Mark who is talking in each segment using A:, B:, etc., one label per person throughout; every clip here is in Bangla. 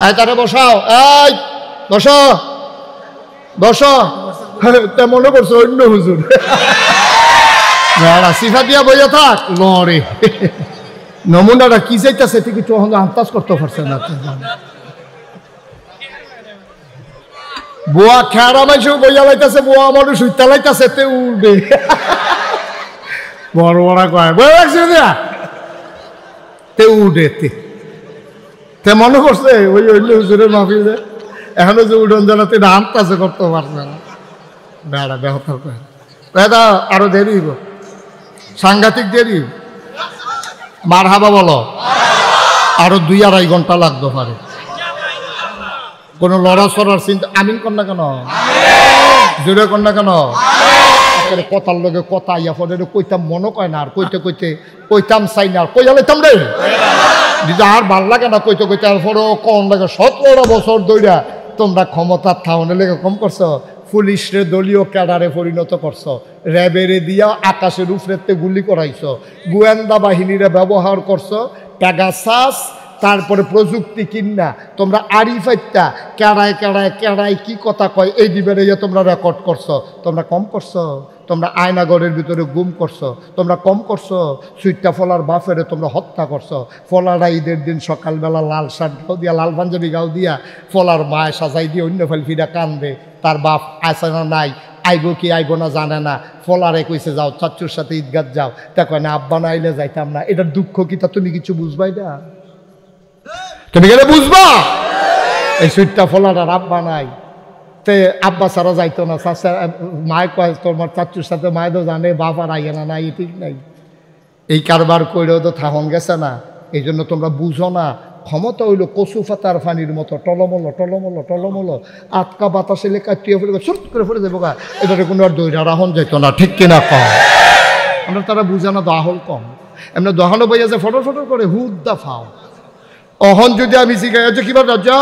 A: আয় তারে বসাও, এই বসো বসো। মনে করছো অন্য হুজুর, সিফা দিয়া বইয়া থাক লড়ে। নমুনাটা কি চাইতেছে তুই কিছু আন্দাজ করতে পারছে না। বুয়া খেয়ারা মাইসেও বইয়া লাইতেছে, বুয়া মানুষ সুইতা লাইতেছে, তে উঠবে বড় বড় কয় বই রাখছি তে উঠে তে মনে করছে ওই অন্য হুজুরের মাহফিলে এখনো যে উঠন জানাতে আন্দাজ করতে পারছে না। বেড়া বেহত করে বেদা আরো দেরি হইব, সাংঘাতিক দেরি। মার হাবা বলো, আরো 2-2.5 ঘন্টা লাগতে পারে। কোন লড়াচড়ার চিন্তা আমিন কর না কেন, জোরে কর না কেন। কথার লগে কথা ইয়া পরে কইতাম মনে কয় না, আর কইতে কইতে কইতাম চাই না, আর কইয়া লাইতাম রে আর ভাল লাগে না কইতে কইতে। আর পরেও কম লাগে 17 বছর ধইরা তোমরা ক্ষমতার থাউনে লেগে কম করছো, পুলিশরে দলীয় ক্যাডারে পরিণত করছো, র্যাবেরে দিয়া আকাশের উপরেতে গুলি করাইছো, গোয়েন্দা বাহিনীরে ব্যবহার করছো, পেগাসাস তারপরে প্রযুক্তি কিনা তোমরা আরিফাইতা কেড়ায় কেড়ায় কেড়ায় কি কথা কয় এই দিবের তোমরা রেকর্ড করছো। তোমরা কম করছো, তোমরা আয়নাগরের ভিতরে গুম করছো, তোমরা কম করছো সুইটটা ফলার বাফেরে তোমরা হত্যা করছো। ফলারা ঈদের দিন সকালবেলা লাল শার্ট গাও দিয়া, লাল পাঞ্জাবি গাও দিয়া ফলার মায় সাজাই দিয়ে অন্য ফেল ফিরা কান্দে, তার বাপ আছে না নাই, আইব কি আইব না জানে না। ফলারে কইছে যাও চাচ্চুর সাথে ঈদগাহ যাও, তা কয় না আব্বা না আইলে যাইতাম না। এটার দুঃখ কি তা তুমি কিছু বুঝবাই না? তুমি গেলে বুঝবা এই সুইটটা ফলাটার আব্বা নাই, তে আব্বা ছাড়া যাইতো না। মায় কয় তোমার চাচ্চুর সাথে মায় তো জানে বাপ আর আইয়ে না, নাই ঠিক নাই। এই কারবার কইরেও তো থাহন গেছে না, এই জন্য তোমরা বুঝো না। ক্ষমতা হইল কচু পাতার ফানির মতো টলমলো টলমলো টলমলো, আটকা বাতাসে লেখা টুয়ে ফেলে সুট করে ফেলে দেবো গা। এটারে কোনো আর দইরা রাহন যাইতো না, ঠিক কিনা কম। আমরা তারা বুঝে না দহল কম, এমনি দহনও বইয়া যে ফটো ফটো করে হুদ্দা ফাও। অহন যদি আমি জিগাই যে কিবার রাজা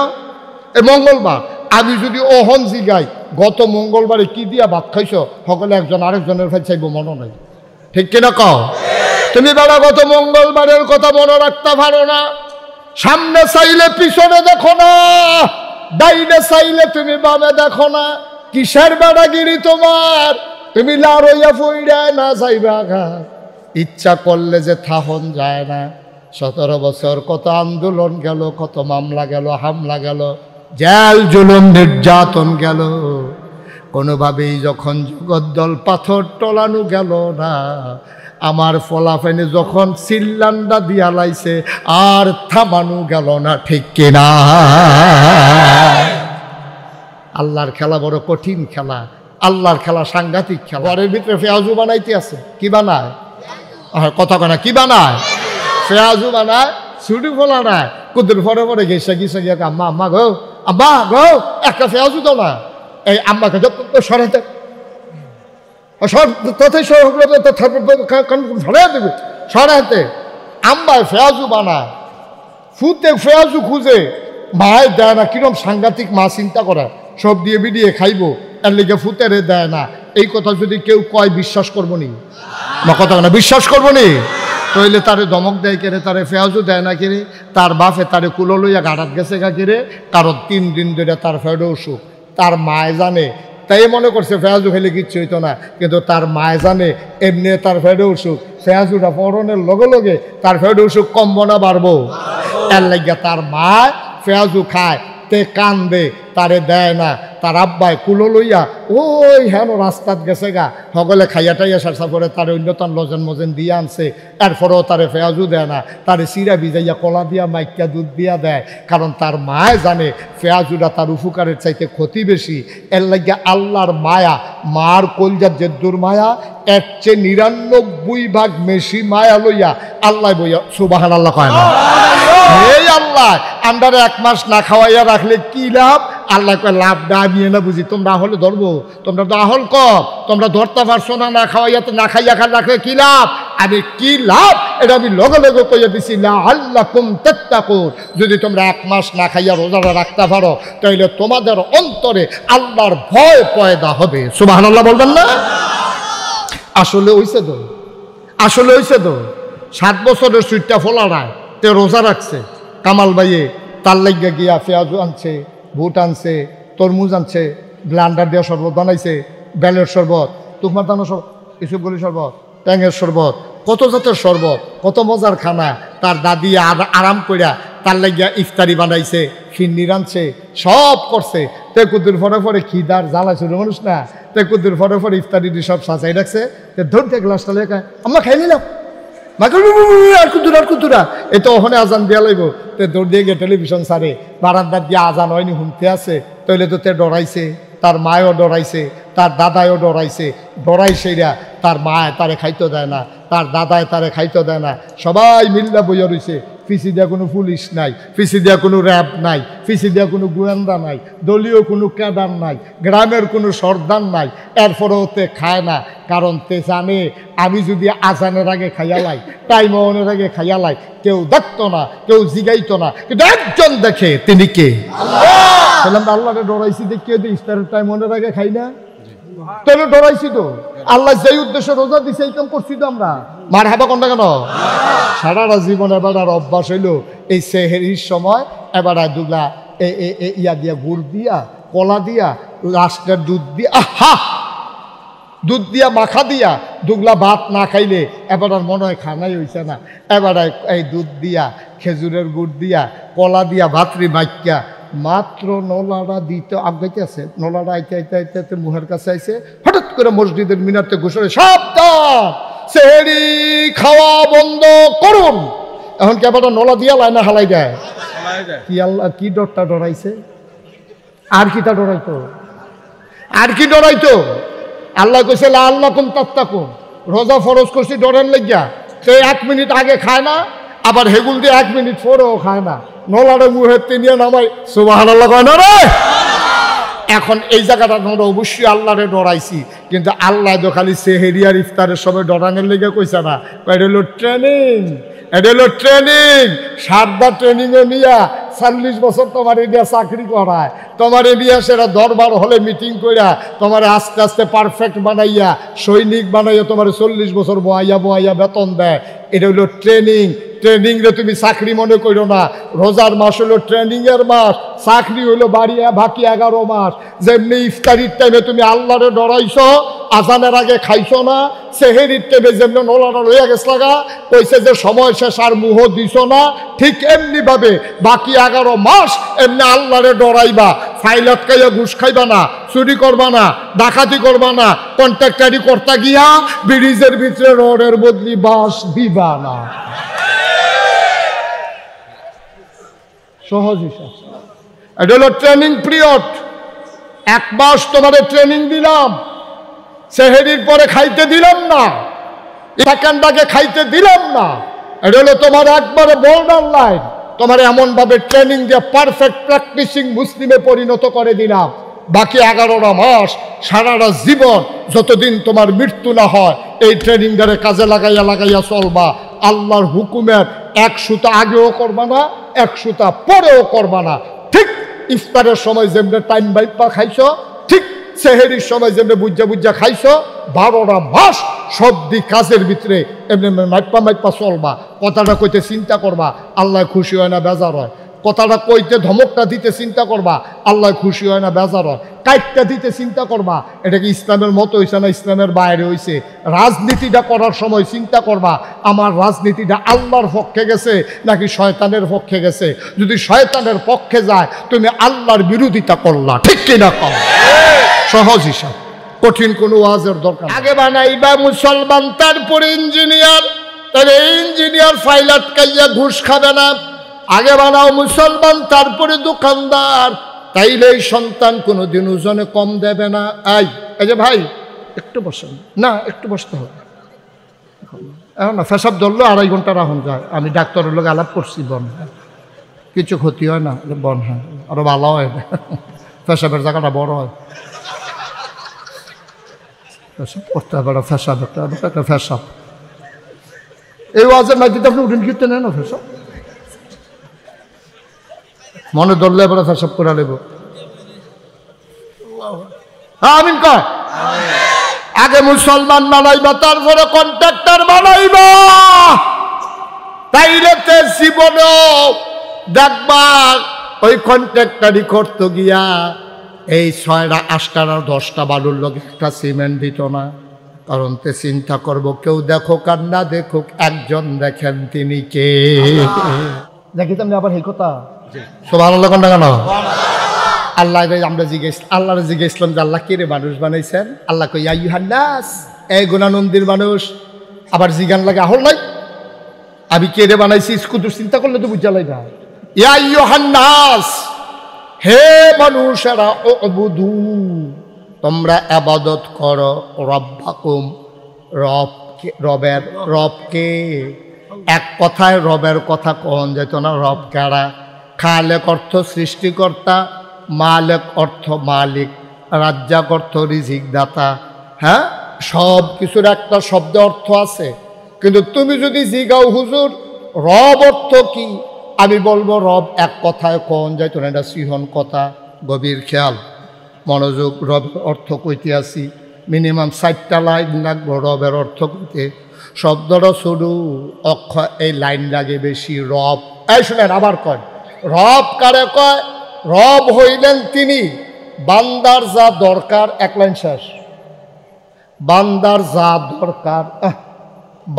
A: এ মঙ্গলবার, আমি যদি অহন জিগাই গত মঙ্গলবারে কি দিয়া ভাত খাইছ, সকলে একজন আরেকজনের ফেল চাইব মনে নাই, ঠিক কিনা কও। তুমি বেড়া গত মঙ্গলবারের কথা মনে রাখতে পারো না, সামনে চাইলে পিছনে দেখো না, ডাইনে চাইলে তুমি বামে দেখো না। কিসের বেড়াগিরি তোমার, তুমি লাড়ইয়া ফুইড়া না যাইবা ঘা। ইচ্ছা করলে যে থাহন যায় না। 17 বছর কত আন্দোলন গেল, কত মামলা গেল, হামলা গেল, জেল জুলুম নির্যাতন গেল, কোনোভাবেই যখন জগদ্দল পাথর টলানো গেল না, আমার ফলাফেনে যখন সিল্লান্ডা দিয়া লাইছে আর থামানো গেল না, ঠিক কিনা। আল্লাহর খেলা বড় কঠিন খেলা, আল্লাহর খেলা সাংঘাতিক খেলা। ঘরের ভিতরে পেঁয়াজু বানাইতে আছে, কি বানায় কথা কনা, কি বানায় পেঁয়াজু বানায়, ছুটি ফোলা নাই, কুদুর পরে পরে গেছে গিয়েছে গিয়ে আম্মা আম্মা গো, আম্মা গো একটা পেঁয়াজু দাও না। এই আম্মাকে সরাইতে সরাইতে আম্মায় ফেয়াজু বানায়, ফুতে ফেয়াজু খুঁজে, মায় দেয় না। কিরম সাংঘাতিক মা চিন্তা করে, সব দিয়ে বিডিয়ে খাইবো, এর লিগে ফুতেরে দেয় না। এই কথা যদি কেউ কয় বিশ্বাস করবো নি না, কথা না বিশ্বাস করবো নি। তইলে তারে দমক দেয় কেড়ে, তারে ফেয়াজু দেয় না কেড়ে, তার বাপে তারে কুলো লইয়া গাড়াত গেছে গা কেড়ে, কারণ 3 দিন ধরে তার ফেডে অসুখ। তার মায় জানে, তাই মনে করছে ফেয়াজু খেলে কিচ্ছু হইতো না, কিন্তু তার মায় জানে এমনি তার ফেডে অসুখ। ফেয়াজুটা পরনের লগে লগে তার ফেডে অসুখ কমবো না বাড়বো, এর লাগিয়া তার মায় ফেয়াজু খায়, তে কান্দে, তারে দেয় না। তার আব্বায় কুলো লইয়া ওই হেন রাস্তাত গেছে গা, সকলে খাইয়া টাইয়া সারসা করে তারে অন্যতন লজেন মজেন দিয়ে আনছে। এরপরেও তারে ফেয়াজু দেয় না, তারে চিরা ভিজাইয়া কলা দিয়া মাইকা দুধ দিয়া দেয়, কারণ তার মায় জানে ফেয়াজুটা তার উপকারের চাইতে ক্ষতি বেশি। এর লাগিয়া আল্লাহর মায়া, মার কলজার জেদ্দুর মায়া, এর চেয়ে 99 ভাগ বেশি মায়া লইয়া আল্লাহ বইয়া সুবহানাল্লাহ কয় না। এই আল্লাহ আন্ডারে 1 মাস না খাওয়াইয়া রাখলে কি লাভ? আল্লাহ কয় লাভ না নিয়ে না বুঝি, তোমরা আহলে ধরবো, তোমরা তো আহল কম, তোমরা ধরতে পারছো না, না খাওয়াইয়া তো না খাইয়া খান রাখলে কি লাভ? আমি কি লাভ এটা আমি লগে লগে কইয়া দিছি, লাআল্লাকুম তাত্তাকুন। যদি তোমরা 1 মাস না খাইয়া রোজাটা রাখতে পারো, তাহলে তোমাদের অন্তরে আল্লাহর ভয় পয়দা হবে। সুবহানাল্লাহ বলবেন না? আসলে হইছে তো, আসলে হইছে তো। 7 বছরের সুইটটা ফোলা রায় তে রোজা রাখছে কামাল ভাইয়ে, তার লাগিয়া গিয়া পেঁয়াজ আনছে, বুট আনছে, তরমুজ আনছে, ব্লান্ডার দেওয়া শরবত বানাইছে, বেলের শরবত, তুকমার দানোর শরবত, ইসবগুলি শরবত, ট্যাঙের শরবত, কত জাতের শরবত, কত মজার খানা। তার দাদি আরাম কইরা তার লাগিয়া ইফতারি বানাইছে, ফিন্নি রানছে, সব করছে। তে কুদ্দুর ফরে ফরে খিদার জ্বালাইছিল মানুষ না, তে কুদ্দুর ফরে ফরে ইফতারি দিয়ে সব সাজাই রাখছে। তে ধরতে গ্লাসটা লেখা আমরা খাই নিলাম, আর কুতুরা এ তো ওখানে আজান দিয়া লাইব। তে দৌড় দিয়ে গিয়ে টেলিভিশন সারে বারান্দার দিয়ে আজান হয়নি শুনতে আছে, তৈলে তো তে ডরাইছে, তার মায়ও ডরাইছে, তার দাদায়ও ডরাইছে, ডরাইছেরা তার মায় তারে খাইতে দেয় না, তার দাদায় তারে খাইতে দেয় না, সবাই মিল্লা বইয়া রইছে। পিছি দিয়া কোনো পুলিশ নাই, পিছি দিয়া কোনো র্যাব নাই, পিছি দিয়া কোনো গোয়েন্দা নাই, দলীয় কোনো ক্যাডার নাই, গ্রামের কোনো সর্দার নাই। এরপরেও তে খায় না, কারণ তে জানে আমি যদি আজানের আগে খাইয়ালাই, টাইম ওনের আগে খাইয়ালাই, কেউ দেখতো না, কেউ জিগাইতো না, কিন্তু একজন দেখে, তিনি কে? আল্লাহ। আল্লাহরে ডরাইছি দেখিয়ে দিই ইফতারের টাইম ওনের আগে খাই না, তাহলে ডরাইছি তো। আল্লাহ যেই উদ্দেশ্যে রোজা দিছে এই কাম করছি তো আমরা। মার হাবা কোনটা কেন? সারাটা জীবন এবার আর অভ্যাস হইল এই সেহেরির সময় এবার দুগলা ইয়া দিয়া গুড় দিয়া, কলা দিয়া, লাস্টের দুধ দিয়া, দুধ দিয়া মাখা দিয়া দুগলা ভাত না খাইলে এবার আর মনে হয় খানাই হইছে না। এবার এই দুধ দিয়া, খেজুরের গুড় দিয়া, কলা দিয়া, ভাতরি মাইকা মাত্র নলাটা দিতে আগাইতে আছে, নলাটা আইতে আইতে আইতে আইতে মুহের কাছে আইছে, হঠাৎ করে মসজিদের মিনারতে ঘোষণা, সাবধান, সেহেরি খাওয়া বন্ধ করুন। এখন কি আবার নলা দিয়া লাইনা হালাই দেয়? কি আল্লাহ কি ডরটা ডরাইছে? আর কিটা ডরাইতো? আর কি ডরাইতো? আল্লাহ কইছে লা আল্লাকুম তাত্তাকুন, রোজা ফরজ করছি ডরেন লাগিয়া। সে 1 মিনিট আগে খায় না, আবার হেগুল দিয়ে 1 মিনিট পরেও খায় না, নলারে মুহের তিনিয়ে নামাই সুবহানাল্লাহ কয় না রে। এখন এই জায়গাটা আমরা অবশ্যই আল্লাহরে ডরাইছি, কিন্তু আল্লাহ তো খালি সেহেরি আর ইফতারের সময় ডরানোর লেগে কইছে না, এটা হলো ট্রেনিং, এটা হলো ট্রেনিং। সারদা ট্রেনিংয়ে নিয়া 40 বছর তোমার এরিয়া চাকরি করায়, তোমার এরিয়া সেটা দরবার হলে মিটিং কইরা তোমার আস্তে আস্তে পারফেক্ট বানাইয়া, সৈনিক বানাইয়া তোমার 40 বছর বহাইয়া বহাইয়া বেতন দেয়। এটা হলো ট্রেনিং। ট্রেনিং রে তুমি চাকরি মনে করো না। রোজার মাস হলো ট্রেনিংয়ের মাস, চাকরি হলো বাকি 11 মাস। যেমনি ইফতারির টাইমে তুমি আল্লাহরে ডরাইছ, আজানের আগে খাইছো না, সেহেরির টাইমে যেমনি নলাটা লইয়া গেছ লাগা কইছে যে সময় শেষ আর মুহ দিছ না, ঠিক এমনি ভাবে বাকি 11 মাস এমনি আল্লাহরে ডরাইবা। ফাইল আটকাইয়া ঘুষ খাইবা না, চুরি করবা না, ডাকাতি করবা না, কন্ট্রাক্টারি করতে গিয়া ব্রিজের ভিতরে রডের বদলি বাঁশ দিবা না। সহজ হিসাব। এটা হলো ট্রেনিং পিরিয়ড। 1 মাস তোমাদের ট্রেনিং দিলাম, সেহেরির পরে খাইতে দিলাম না, সেকেন্ডটাকে খাইতে দিলাম না। এটা হলো তোমার একবারে বর্ডার লাইন। তোমার এমনভাবে ট্রেনিং দিয়ে পারফেক্ট প্র্যাকটিসিং মুসলিমে পরিণত করে দিলাম। বাকি 11টা মাস সারাটা জীবন যতদিন তোমার মৃত্যু না হয় এই ট্রেনিংটারে কাজে লাগাইয়া চলবা। আল্লাহর হুকুমের 1 সুতা আগেও করবা না, 1 সুতা পরেও করবা না। ঠিক ইফতারের সময় যেমনি টাইম বাইপা খাইছো, ঠিক সেহেরির সময় যেমনি বুঝা খাইছো, 12টা মাস সব দিক কাজের ভিতরে এমনি মাইপা চলবা। কথাটা কইতে চিন্তা করবা, আল্লাহ খুশি হয় না বেজার হয়। কথাটা কইতে ধমকটা দিতে চিন্তা করবা, আল্লাহ খুশি হয় না বেজার হয়। কাইটটা দিতে চিন্তা করবা, এটা কি ইসলামের মতো হইছে না ইসলামের বাইরে হইছে। রাজনীতিটা করার সময় চিন্তা করবা, আমার রাজনীতিটা আল্লাহর পক্ষে গেছে নাকি শয়তানের পক্ষে গেছে। যদি শয়তানের পক্ষে যায় তুমি আল্লাহর বিরোধিতা করলা, ঠিক কিনা কম? সহজ হিসাব, কঠিন কোনো ওয়াজের দরকার। আগে বানাইবা মুসলমান, তারপরে ইঞ্জিনিয়ার। তাহলে ইঞ্জিনিয়ার ফাইল আটকাইয়া ঘুষ খাবে না। আগে বানাও মুসলমান, তারপরে দোকানদার। তাইলে এই সন্তান কোনোদিন ওজনে কম দেবে না। এই যে ভাই একটু বসেন না, একটু বসতে হবে। এখন না ফেসাব ধরলো 2.5 ঘন্টা রাখুন যায়। আমি ডাক্তারের লোক আলাপ করছি, বন কিছু ক্ষতি হয় না, বন হ্যাঁ আরো ভালো হয়, ফেসাবের জায়গাটা বড় হয়। ফেসাব করতে হবে, ফেসাব একটা ফেসাব। এই ওয়াজের মাঝে আপনি উঠেন কীর্তন নেন না, ফেসাব মনে ধরলে এবার ফেসাব করে নেব। আমিন কয়। আগে মুসলমান বানাইবা, তারপরে কন্ট্রাক্টর বানাইবা। তাইলে জীবনেও দেখবা ওই কন্ট্রাক্টারি করতে গিয়া এই 6টা 8টা 10টা বালুর লোক একটা সিমেন্ট দিত না। কারণ তে চিন্তা করব কেউ দেখুক আর না দেখুক, একজন দেখেন তিনি কে। দেখি তুমি আবার এই কথা সুবহানাল্লাহ কোনটা কেন? আল্লাহ আমরা আল্লাহরে জিজ্ঞেসলাম যে আল্লাহ কে রে মানুষ বানাইছেন? আল্লাহ কই ইয়া আইয়ুহান নাস, এই গুণানন্দীর মানুষ। আবার জিগান লাগে আহল নাই আমি কে রে বানাইছি, স্কুদুর চিন্তা করলে তো বুঝা লাগে। ইয়া আইয়ুহান নাস, হে মানুষেরা, উবুদু, তোমরা ইবাদত করো রব্বাকুম, রবকে। এক কথায় রবের কথা কোন যেত না, রব কারা? খালেক অর্থ সৃষ্টিকর্তা, মালিক অর্থ মালিক, রাজ্জাক অর্থ রিজিক দাতা। হ্যাঁ, সব কিছুর একটা শব্দ অর্থ আছে। কিন্তু তুমি যদি জিগাও হুজুর রব অর্থ কি, আমি বলবো রব এক কথায় কোন যাইতো না, এটা সিহন কথা। গভীর খেয়াল মনোযোগ। রবের অর্থ কইতে আসি, মিনিমাম 4টা লাইন লাগবো রবের অর্থ কইতে। শব্দটা শুরু অক্ষর এই লাইন লাগে বেশি। রব, এই শুনেন আবার কয়, রব কারে কয়? রব হইলেন তিনি বান্দার যা দরকার। এক লাইন শেষ। বান্দার যা দরকার,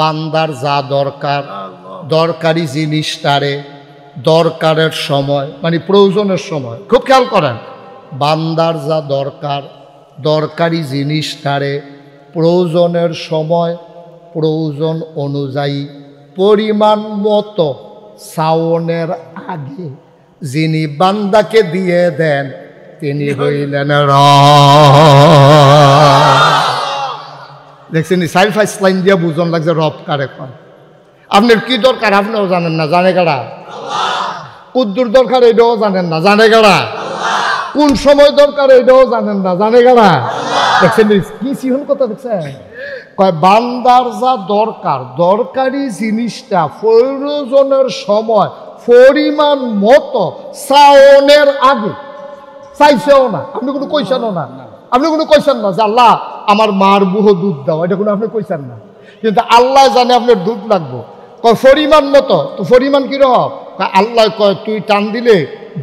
A: বান্দার যা দরকার, দরকারি জিনিসটারে দরকারের সময় মানে প্রয়োজনের সময়, খুব খেয়াল করেন, বান্দার যা দরকার দরকারি জিনিসটারে প্রয়োজনের সময় প্রয়োজন অনুযায়ী পরিমাণ মতো চাওনের আগে যিনি বান্দাকে দিয়ে দেন তিনি হইলেন দেখছেন 4-5 লাইন দিয়ে বুঝন লাগছে রব কারে কয়। আপনার কি দরকার আপনিও জানেন না, জানে কারা? কুদ্দুর দরকার এটাও জানেন না, জানে কারা? কোন সময় দরকার এটাও জানেন না, জানে কারা? দেখছেন কি সিহন কথা দেখছেন? কয় বান্দার যা দরকার দরকারি জিনিসটা প্রয়োজনের সময় পরিমাণ মতো চাওনের আগে, চাইছেও না, আপনি কোনো কইছেনও না, আপনি কোনো কইছেন না যে আল্লাহ আমার মার বুহ দুধ দাও, এটা কোনো আপনি কইছেন না। কিন্তু আল্লাহ জানে আপনার দুধ লাগবো, কয় পরিমাণ মতো। তো পরিমাণ কিরকম? আল্লাহ কয় তুই টান দিলে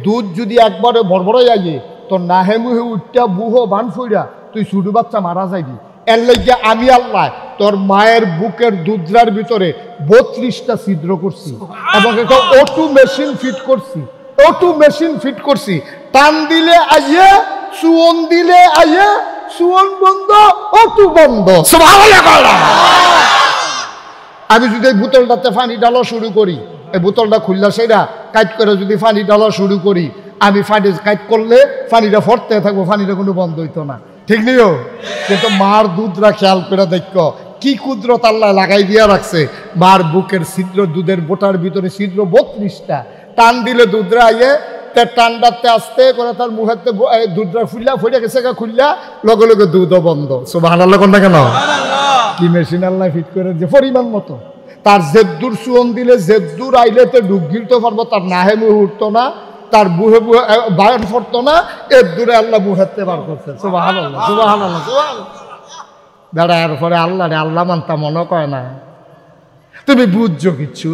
A: দুধ যদি একবারে বড়বড়াই আইয়ে তোর নাহে মুহে উঠটা বুহ বান ফইরা তুই ছোট বাচ্চা মারা যাইবি। এর লাগে আমি আল্লাহ তোর মায়ের বুকের দুধরার ভিতরে 32টা ছিদ্র করছি এবং একটা অটো মেশিন ফিট করছি, অটো মেশিন ফিট করছি। টান দিলে আইয়ে, সুয়ন দিলে আইয়ে, সুয়ন বন্ধ, অটো বন্ধ। আমি যদি এই বোতলটাতে পানি ডালা শুরু করি, এই বোতলটা খুললা সেটা কাইট করে যদি পানি ডালা শুরু করি, আমি পানি কাইট করলে পানিটা ফরতে থাকবো, পানিটা কোনো বন্ধ হইতো না, ঠিক নিও। কিন্তু মার দুধরা খেয়াল করে দেখো কি কুদরত আল্লাহ লাগাই দিয়া রাখছে। মার বুকের ছিদ্র, দুধের বোটার ভিতরে ছিদ্র 32টা। টান দিলে দুধরা আইয়ে, তার টান্ডাতে আসতে করে তার মুখেতে দুধরা ফুললা ফুলে গেছে, খুললা লগে লগে দুধও বন্ধ। সুবহানাল্লাহ কোনটা কেন? কি মেশিন আল্লাহ ফিট করে যে পরিমাণ মতো। তার জেদ্দুর সুয়ন দিলে জেদ্দুর আইলে তো ডুব গিলতে পারবো, তার নাহে মুহে উঠতো না, তার বুহে বুহে বাইর পড়তো না, এর দূরে আল্লাহ বুহাতে বার করছে। সুবহানাল্লাহ সুবহানাল্লাহ সুবহানাল্লাহ। দাঁড়া এরপরে আল্লাহ রে আল্লাহ মানতা মনে কয় না। তুমি বুঝছো কিচ্ছু?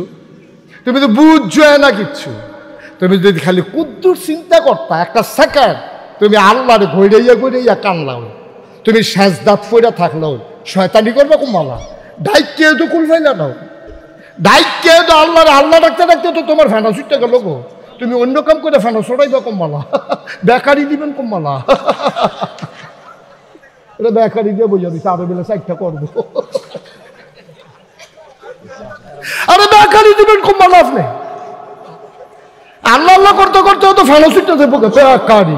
A: তুমি তো বুঝছো না কিচ্ছু। তুমি যদি খালি কুদ্দুর চিন্তা করতা একটা সেকেন্ড, তুমি আল্লাহরে ঘইরাইয়া ঘইরাইয়া কানলাও, তুমি সেজদাত ফইরা থাকলেও শয়তানি করবে কুমালা, ডাইকে তো কুলফাই না নাও, ডাইকে তো আল্লাহরে আল্লাহ ডাকতে ডাকতে তো তোমার ফেনা ছুটতে গেল গো। তুমি অন্য কাম করে ফেনা ছড়াইবা কমমালা, বেকারি দিবেন কমমালা, এটা বেকারি দিয়ে বোঝা দিচ্ছে আরো বেলা 4টা করবো। আরে বেকারি দিবেন কমমালা, আপনি আল্লাহ আল্লাহ করতে করতে তো ফেনা ছুটতে দেবো বেকারি।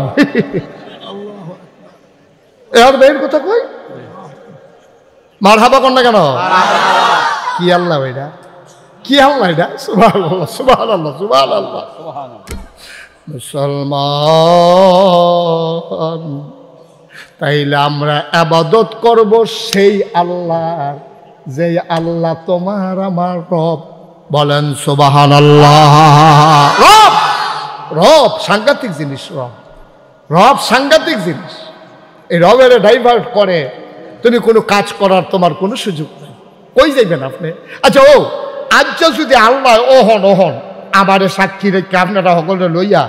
A: এর বের কথা কই মারহাবা কর না কেন? কি আল্লাহ এটা, কি আল্লাহ এটা? সুবহানাল্লাহ সুবহানাল্লাহ সুবহানাল্লাহ। মুসলমান, তাইলে আমরা ইবাদত করব সেই আল্লাহর যে আল্লাহ তোমার আমার রব। বলেন সুবহানাল্লাহ। রব, রব সাংঘাতিক জিনিস। রব, রব সাংঘাতিক জিনিস। এই রবের ডাইভার্ট করে তুমি কোনো কাজ করার তোমার কোনো সুযোগ নেই। কই যাইবেন আপনি? আচ্ছা ও আজ যদি আল্লাহ ওহন ওহন আমারে সাক্ষী রেখে আপনারা সকলে লইয়া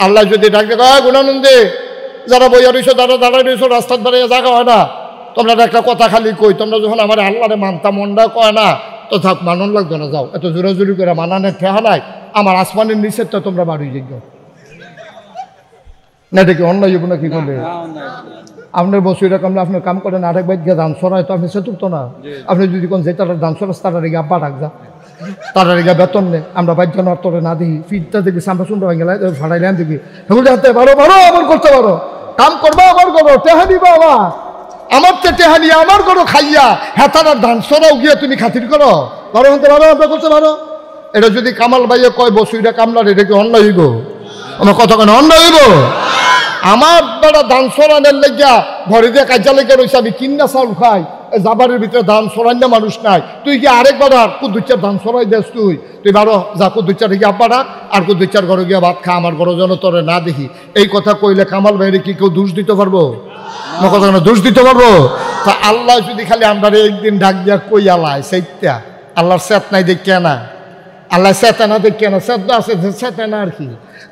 A: আল্লাহ যদি ডাক দেখো গুণানন্দে যারা বইয়া রয়েছো তারা দাঁড়াই রয়েছো রাস্তার ধারে জায়গা হয় না, তোমরা একটা কথা খালি কই, তোমরা যখন আমার আল্লাহরে মানতা মনটা কয় না তো থাক, মানন লাগতো না, যাও, এত জোরাজুরি করে মানানের ঠেহা নাই, আমার আসমানের নিচের তো তোমরা বাড়ি যোগ্য না, এটা কি অন্যায় হইব না? কি করবে আপনার বসে এরকম আপনার কাম করেন, আরেক বাইক গিয়ে ধান সরাই তো আপনি সেতুক তো না, আপনি যদি কোন যে তারা ধান সরাস তারা রেগে আব্বা ডাক যা, তারা রেগে বেতন নেই, আমরা বাইক জন তোরে না দেখি ফিটটা দেখি সামরা সুন্দর হয়ে গেলে ভাড়াইলেন দেখি হাতে পারো পারো আবার করতে পারো, কাম করবো আবার করো, টেহা দিবা আমার তো টেহা নিয়ে আমার করো খাইয়া, হ্যাঁ তারা ধান সরাও গিয়ে তুমি খাতির করো, পারো হতে পারো, আমরা করতে পারো। এটা যদি কামাল ভাইয়ে কয় বসুইটা কামলার, এটা কি অন্যায় হইব? আমার কথা কেন অন্যায় হইব? আমার বেড়া ধান সরানের লেগিয়া ঘরে দিয়ে কাজা লেগে রয়েছে, আমি কিন্না চাউল খাই, জাবারের ভিতরে ধান সরাই না মানুষ নাই, তুই কি আরেকবার আর কুদ্দুচ্চার ধান সরাই দেস, তুই বারো যা কুদ্দুচ্চার গিয়ে আব্বা ডাক, আর কুদ্দুচ্চার ঘরে গিয়ে ভাত খা, আমার ঘরে যেন তোরে না দেখি। এই কথা কইলে কামাল ভাইরে কি কেউ দোষ দিতে পারবো? আমার কথা কেন দোষ দিতে পারবো? তা আল্লাহ যদি খালি আমরা একদিন ডাক দিয়া কই আলায় সেইটা আল্লাহর সেত নাই দেখিয়া না, আল্লাহ সেতা না দেখিয়া না, সেদ্ধ আছে সেতা না আর কি,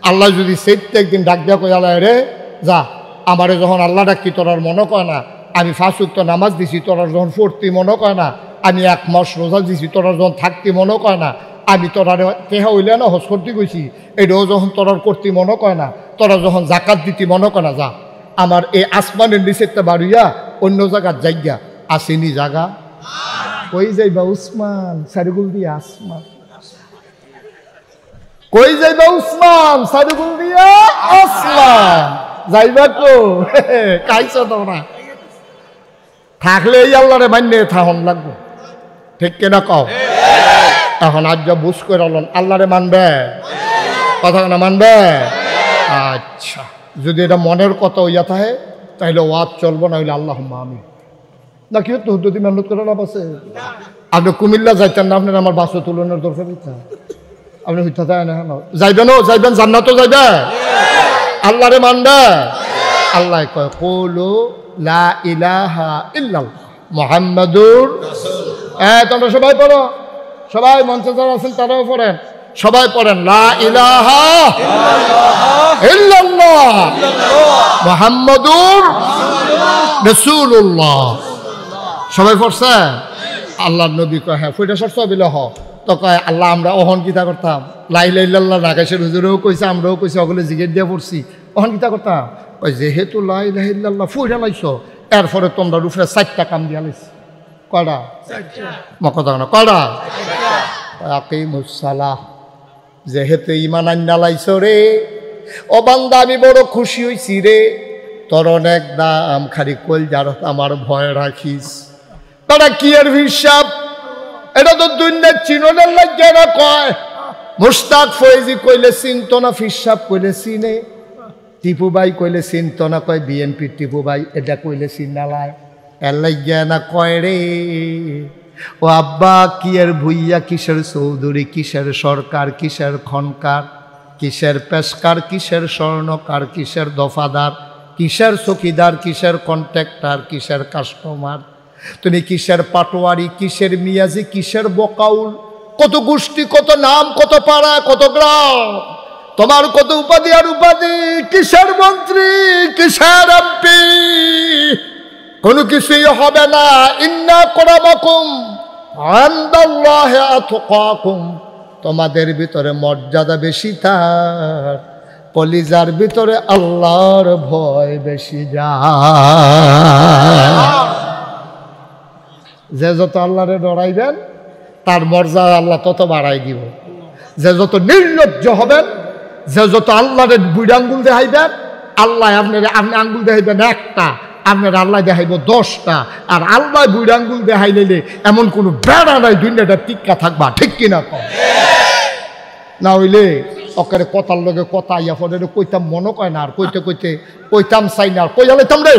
A: আল্লাহ যদি সেইটা একদিন ডাক দিয়া কই আলায় রে যা, আমারে যখন আল্লাহ ডাকি তোর আর মনে কয় না, আমি 5 ওয়াক্ত নামাজ দিছি তোর যখন পড়তি মনে কয় না, আমি 1 মাস রোজা দিছি তোর যখন থাকতি মনে কয় না, আমি তোরা কেহা হইলে না হজ করতে গেছি এটাও যখন তোরার করতে মনে কয় না, তোরা যখন জাকাত দিতি মনে কয় না, যা আমার এই আসমানের নিচেরটা বাড়িয়া অন্য জায়গার জায়গা আসেনি জায়গা, কই যাইবা উসমান সারিগুল দিয়ে আসমান, কই যাইবা উসমান সারিগুল দিয়া আসমান, যাইবা কো কাইছ তোমরা, থাকলে এই আল্লাহরে মান্য থাহন লাগবো, ঠিক কিনা কও? এখন আজ যা বুঝ করে আল্লাহরে মানবে, কথা না মানবে? আচ্ছা, যদি এটা মনের কথা হইয়া থাকে তাহলে ওয়াজ চলবো, না হইলে আল্লাহ আমি না কি হতো, যদি মেহনত করে লাভ আছে। আপনি কুমিল্লা যাইতেন না, আপনার আমার বাসও তুলনের দরকার হইতা, আপনি হইতে চায় না, যাইবেন যাইবেন জান্নাতও যাইবে, আল্লাহরে মানবে। আল্লাহ কয় কুলু লা ইলাহা ইল্লাল্লাহ মুহাম্মাদুর রাসূলুল্লাহ। তোমরা সবাই পড়ো, সবাই মঞ্চে যারা আছেন তারাও পড়েন, সবাই পড়েন লা ইলাহা ইল্লাল্লাহ মুহাম্মাদুর রাসূলুল্লাহ। সবাই পড়ছে? আল্লাহর নবী কয় হ্যাঁ ফুইটা সরছ বিলে হ, তো কয় আল্লাহ আমরা ওহন কিতা করতাম, লা ইলাহা ইল্লাল্লাহ রাকেশের হুজুরেও কইছে, আমরাও কইছি, ওগুলো জিগের দিয়ে পড়ছি, ওহন কিতা করতাম, ওই যেহেতু লা ইলাহা ইল্লাল্লাহ ফুইটা লাইছো, এরপরে তোমরা রুফরে 4টা কাম দিয়া লাইছি, কয়টা? কথা না কয়টা? আকিমুস সালাহ, যেহেতু ইমান আন্না লাইছো রে ও বান্দা, আমি বড় খুশি হইছি রে, তোর অনেক দাম, খালি কল যার আমার ভয় রাখিস। তারা কি এর হিসাব, এটা তো দুনিয়ার চিননের লাগে না কয়, মুশতাক ফয়েজি কইলে চিনত না, ফিসাব কইলে চিনে, টিপু ভাই কইলে চিনত না, কয় বিএনপি টিপু ভাই, এটা কইলে চিনালায়, এর লাগিয়া না কয় রে ও আব্বা কি এর ভুইয়া, কিসের চৌধুরী, কিসের সরকার, কিসের খনকার, কিসের পেশকার, কিসের স্বর্ণকার, কিসের দফাদার, কিসের চকিদার, কিসের কন্ট্রাক্টর, কিসের কাস্টমার, তুমি কিসের পাটোয়ারি, কিসের মিয়াজি, কিসের বকাউল, কত গোষ্ঠী, কত নাম, কত পাড়া, কত গ্রাম, তোমার কত উপাধি আর উপাধি, কিসের মন্ত্রী, কিসের এমপি, কোনো কিছুই হবে না। ইন্না আকরামাকুম ইনদাল্লাহি আতকাকুম, তোমাদের ভিতরে মর্যাদা বেশি তার, কলিজার ভিতরে আল্লাহর ভয় বেশি যায়। যে যত আল্লাহরে ডরাইবেন তার মর্যাদা আল্লাহ তত বাড়াই দিব, যে যত নির্লজ্জ হবেন, যে যত আল্লাহরে বুড়ি আঙ্গুল দেখাইবেন, আল্লাহ আপনি আঙ্গুল দেখাইবেন একটা, আপনার আল্লাহ দেখাইব 10টা, আর আল্লাহ বুড়ি আঙ্গুল দেখাই নিলে এমন কোনো বেড়া নাই দুনিয়াটা টিক্কা থাকবা, ঠিক কিনা কম? না হইলে অকারে কথার লগে কথা ইয়া পরে কইতাম মনে কয় না, আর কইতে কইতে কইতাম চাই না, আর কইয়া লাইতাম রে,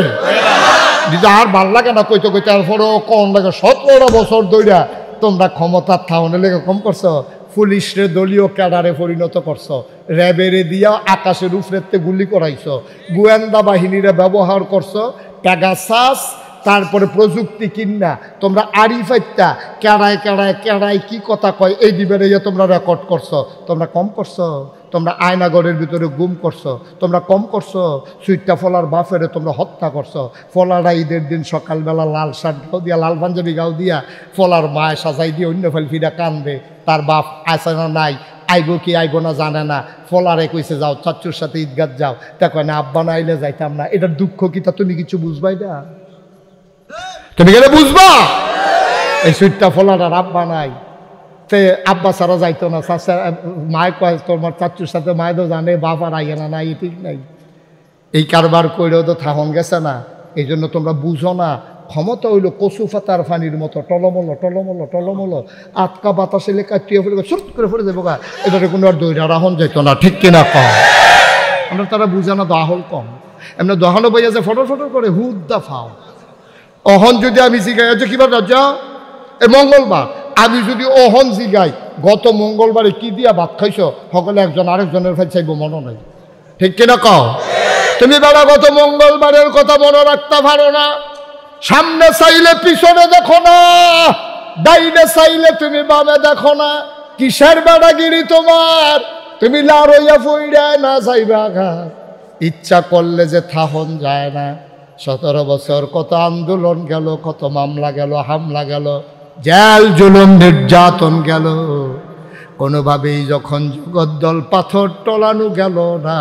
A: আর ভাল লাগে না কইতে কইতে, আর পরেও কম লাগে। 17 বছর ধইরা তোমরা ক্ষমতার থাউনে লেগে কম করছো, পুলিশরে দলীয় ক্যাডারে পরিণত করছো, র্যাবেরে দিয়া আকাশের উপরেতে গুলি করাইছো, গোয়েন্দা বাহিনীরে ব্যবহার করছো, প্যাগাসাস, তারপরে প্রযুক্তি কিনা তোমরা আরিফাইতা কেড়ায় কেড়ায় কেড়ায় কি কথা কয় এই দিবেন, তোমরা রেকর্ড করছো, তোমরা কম করছো, তোমরা আয়নাগরের ভিতরে গুম করছো, তোমরা কম করছো সুইটটা ফলার বাপেরে তোমরা হত্যা করছো। ফলারা ঈদের দিন সকালবেলা লাল শার্ট গাও দিয়া, লাল পাঞ্জাবি গাও দিয়া ফলার মায় সাজাই দিয়ে অন্য ফেলফিরা কান্দে, তার বাপ আছে না নাই, আইব কি আইব না জানে না। ফলারে কইছে যাও চাচ্চুর সাথে ঈদগাহ যাও, তা কয় না আব্বা না আইলে যাইতাম না। এটার দুঃখ কি তা তুমি কিছু বুঝবাই না? তুমি গেলে বুঝবা এই সুইটটা ফলার আব্বা নাই, তে আব্বা ছাড়া যাইতো না। মায় কয় তোমার চাচ্চুর সাথে মায় তো জানে বাপ আর আইয়ে না, নাই ঠিক নাই। এই কারবার কইলেও তো থাহন গেছে না। এই জন্য তোমরা বুঝো না, ক্ষমতা হইল কচু পাতার ফানির মতো টলমলো টলমলো টলমলো, আটকা বাতাসে লেখা টুয়ে ফেলে সুট করে ফেলে দেবো গা, এটারে কোনো আর দইরা রাহন যাইতো না, ঠিক কিনা কম? আমরা তারা বুঝে না দহল কম, এমনি দহনও বইয়া যে ফটো ফটো করে হুদ্দা ফাও। অহন যদি আমি জিগাই যে কিবার রাজা এ মঙ্গলবার, আমি যদি অহন জিগাই গত মঙ্গলবারে কি দিয়া ভাত খাইছ, সকলে একজন আরেকজনের ফাই চাইব মনে নাই, ঠিক কিনা কও? তুমি বেলা গত মঙ্গলবারের কথা মনে রাখতে পারো না। সামনে চাইলে পিছনে দেখো না, ডাইনে চাইলে তুমি বামে দেখো না। কিসের বেড়াগিরি তোমার? তুমি লাড়ইয়া ফইরা না যাইবা ঘাট, ইচ্ছা করলে যে থাহন যায় না। 17 বছর কত আন্দোলন গেল, কত মামলা গেল, হামলা গেল, জেল জুলুম নির্যাতন গেল, কোনোভাবেই যখন জগদ্দল পাথর টলানো গেল না,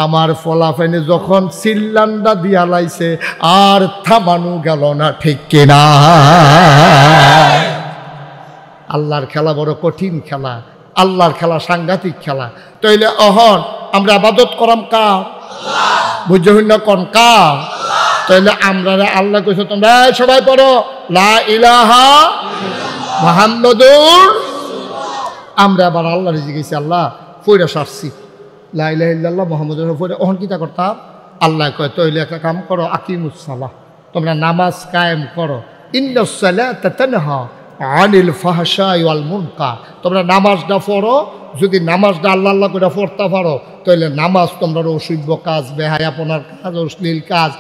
A: আমার ফলাফেনে যখন সিল্লান্ডা দিয়া লাইছে আর থামানো গেল না, ঠিক কিনা? আল্লাহর খেলা বড় কঠিন খেলা, আল্লাহর খেলা সাংঘাতিক খেলা। তাইলে অহন আমরা ইবাদত করাম কার? বুঝে হইন না কোন কার? তাইলে আমরা আল্লাহ কইছো তোমরা সবাই পড়ো লা ইলাহা মুহাম্মাদুর। আমরা আবার আল্লাহর জিজ্ঞেস আল্লাহ পয়রা সারছি লা ইলাহা ইল্লাল্লাহ মুহাম্মাদুর রাসূলুল্লাহ, ওহন কিতা করতাম? আল্লাহ কয় তাইলে একটা কাম করো, আকিমুস সালাহ, তোমরা নামাজ কায়েম করো। ইন্নাস সালাতা তানহা আনিল ফাহশাই ওয়াল মুনকার, তোমরা নামাজটা পড়ো। যদি নামাজটা আল্লাহ আল্লাহ করে পড়তে পারো তাহলে নামাজ তোমরা অসভ্য কাজ, বেহায়াপনার কাজ, অশ্লীল কাজ,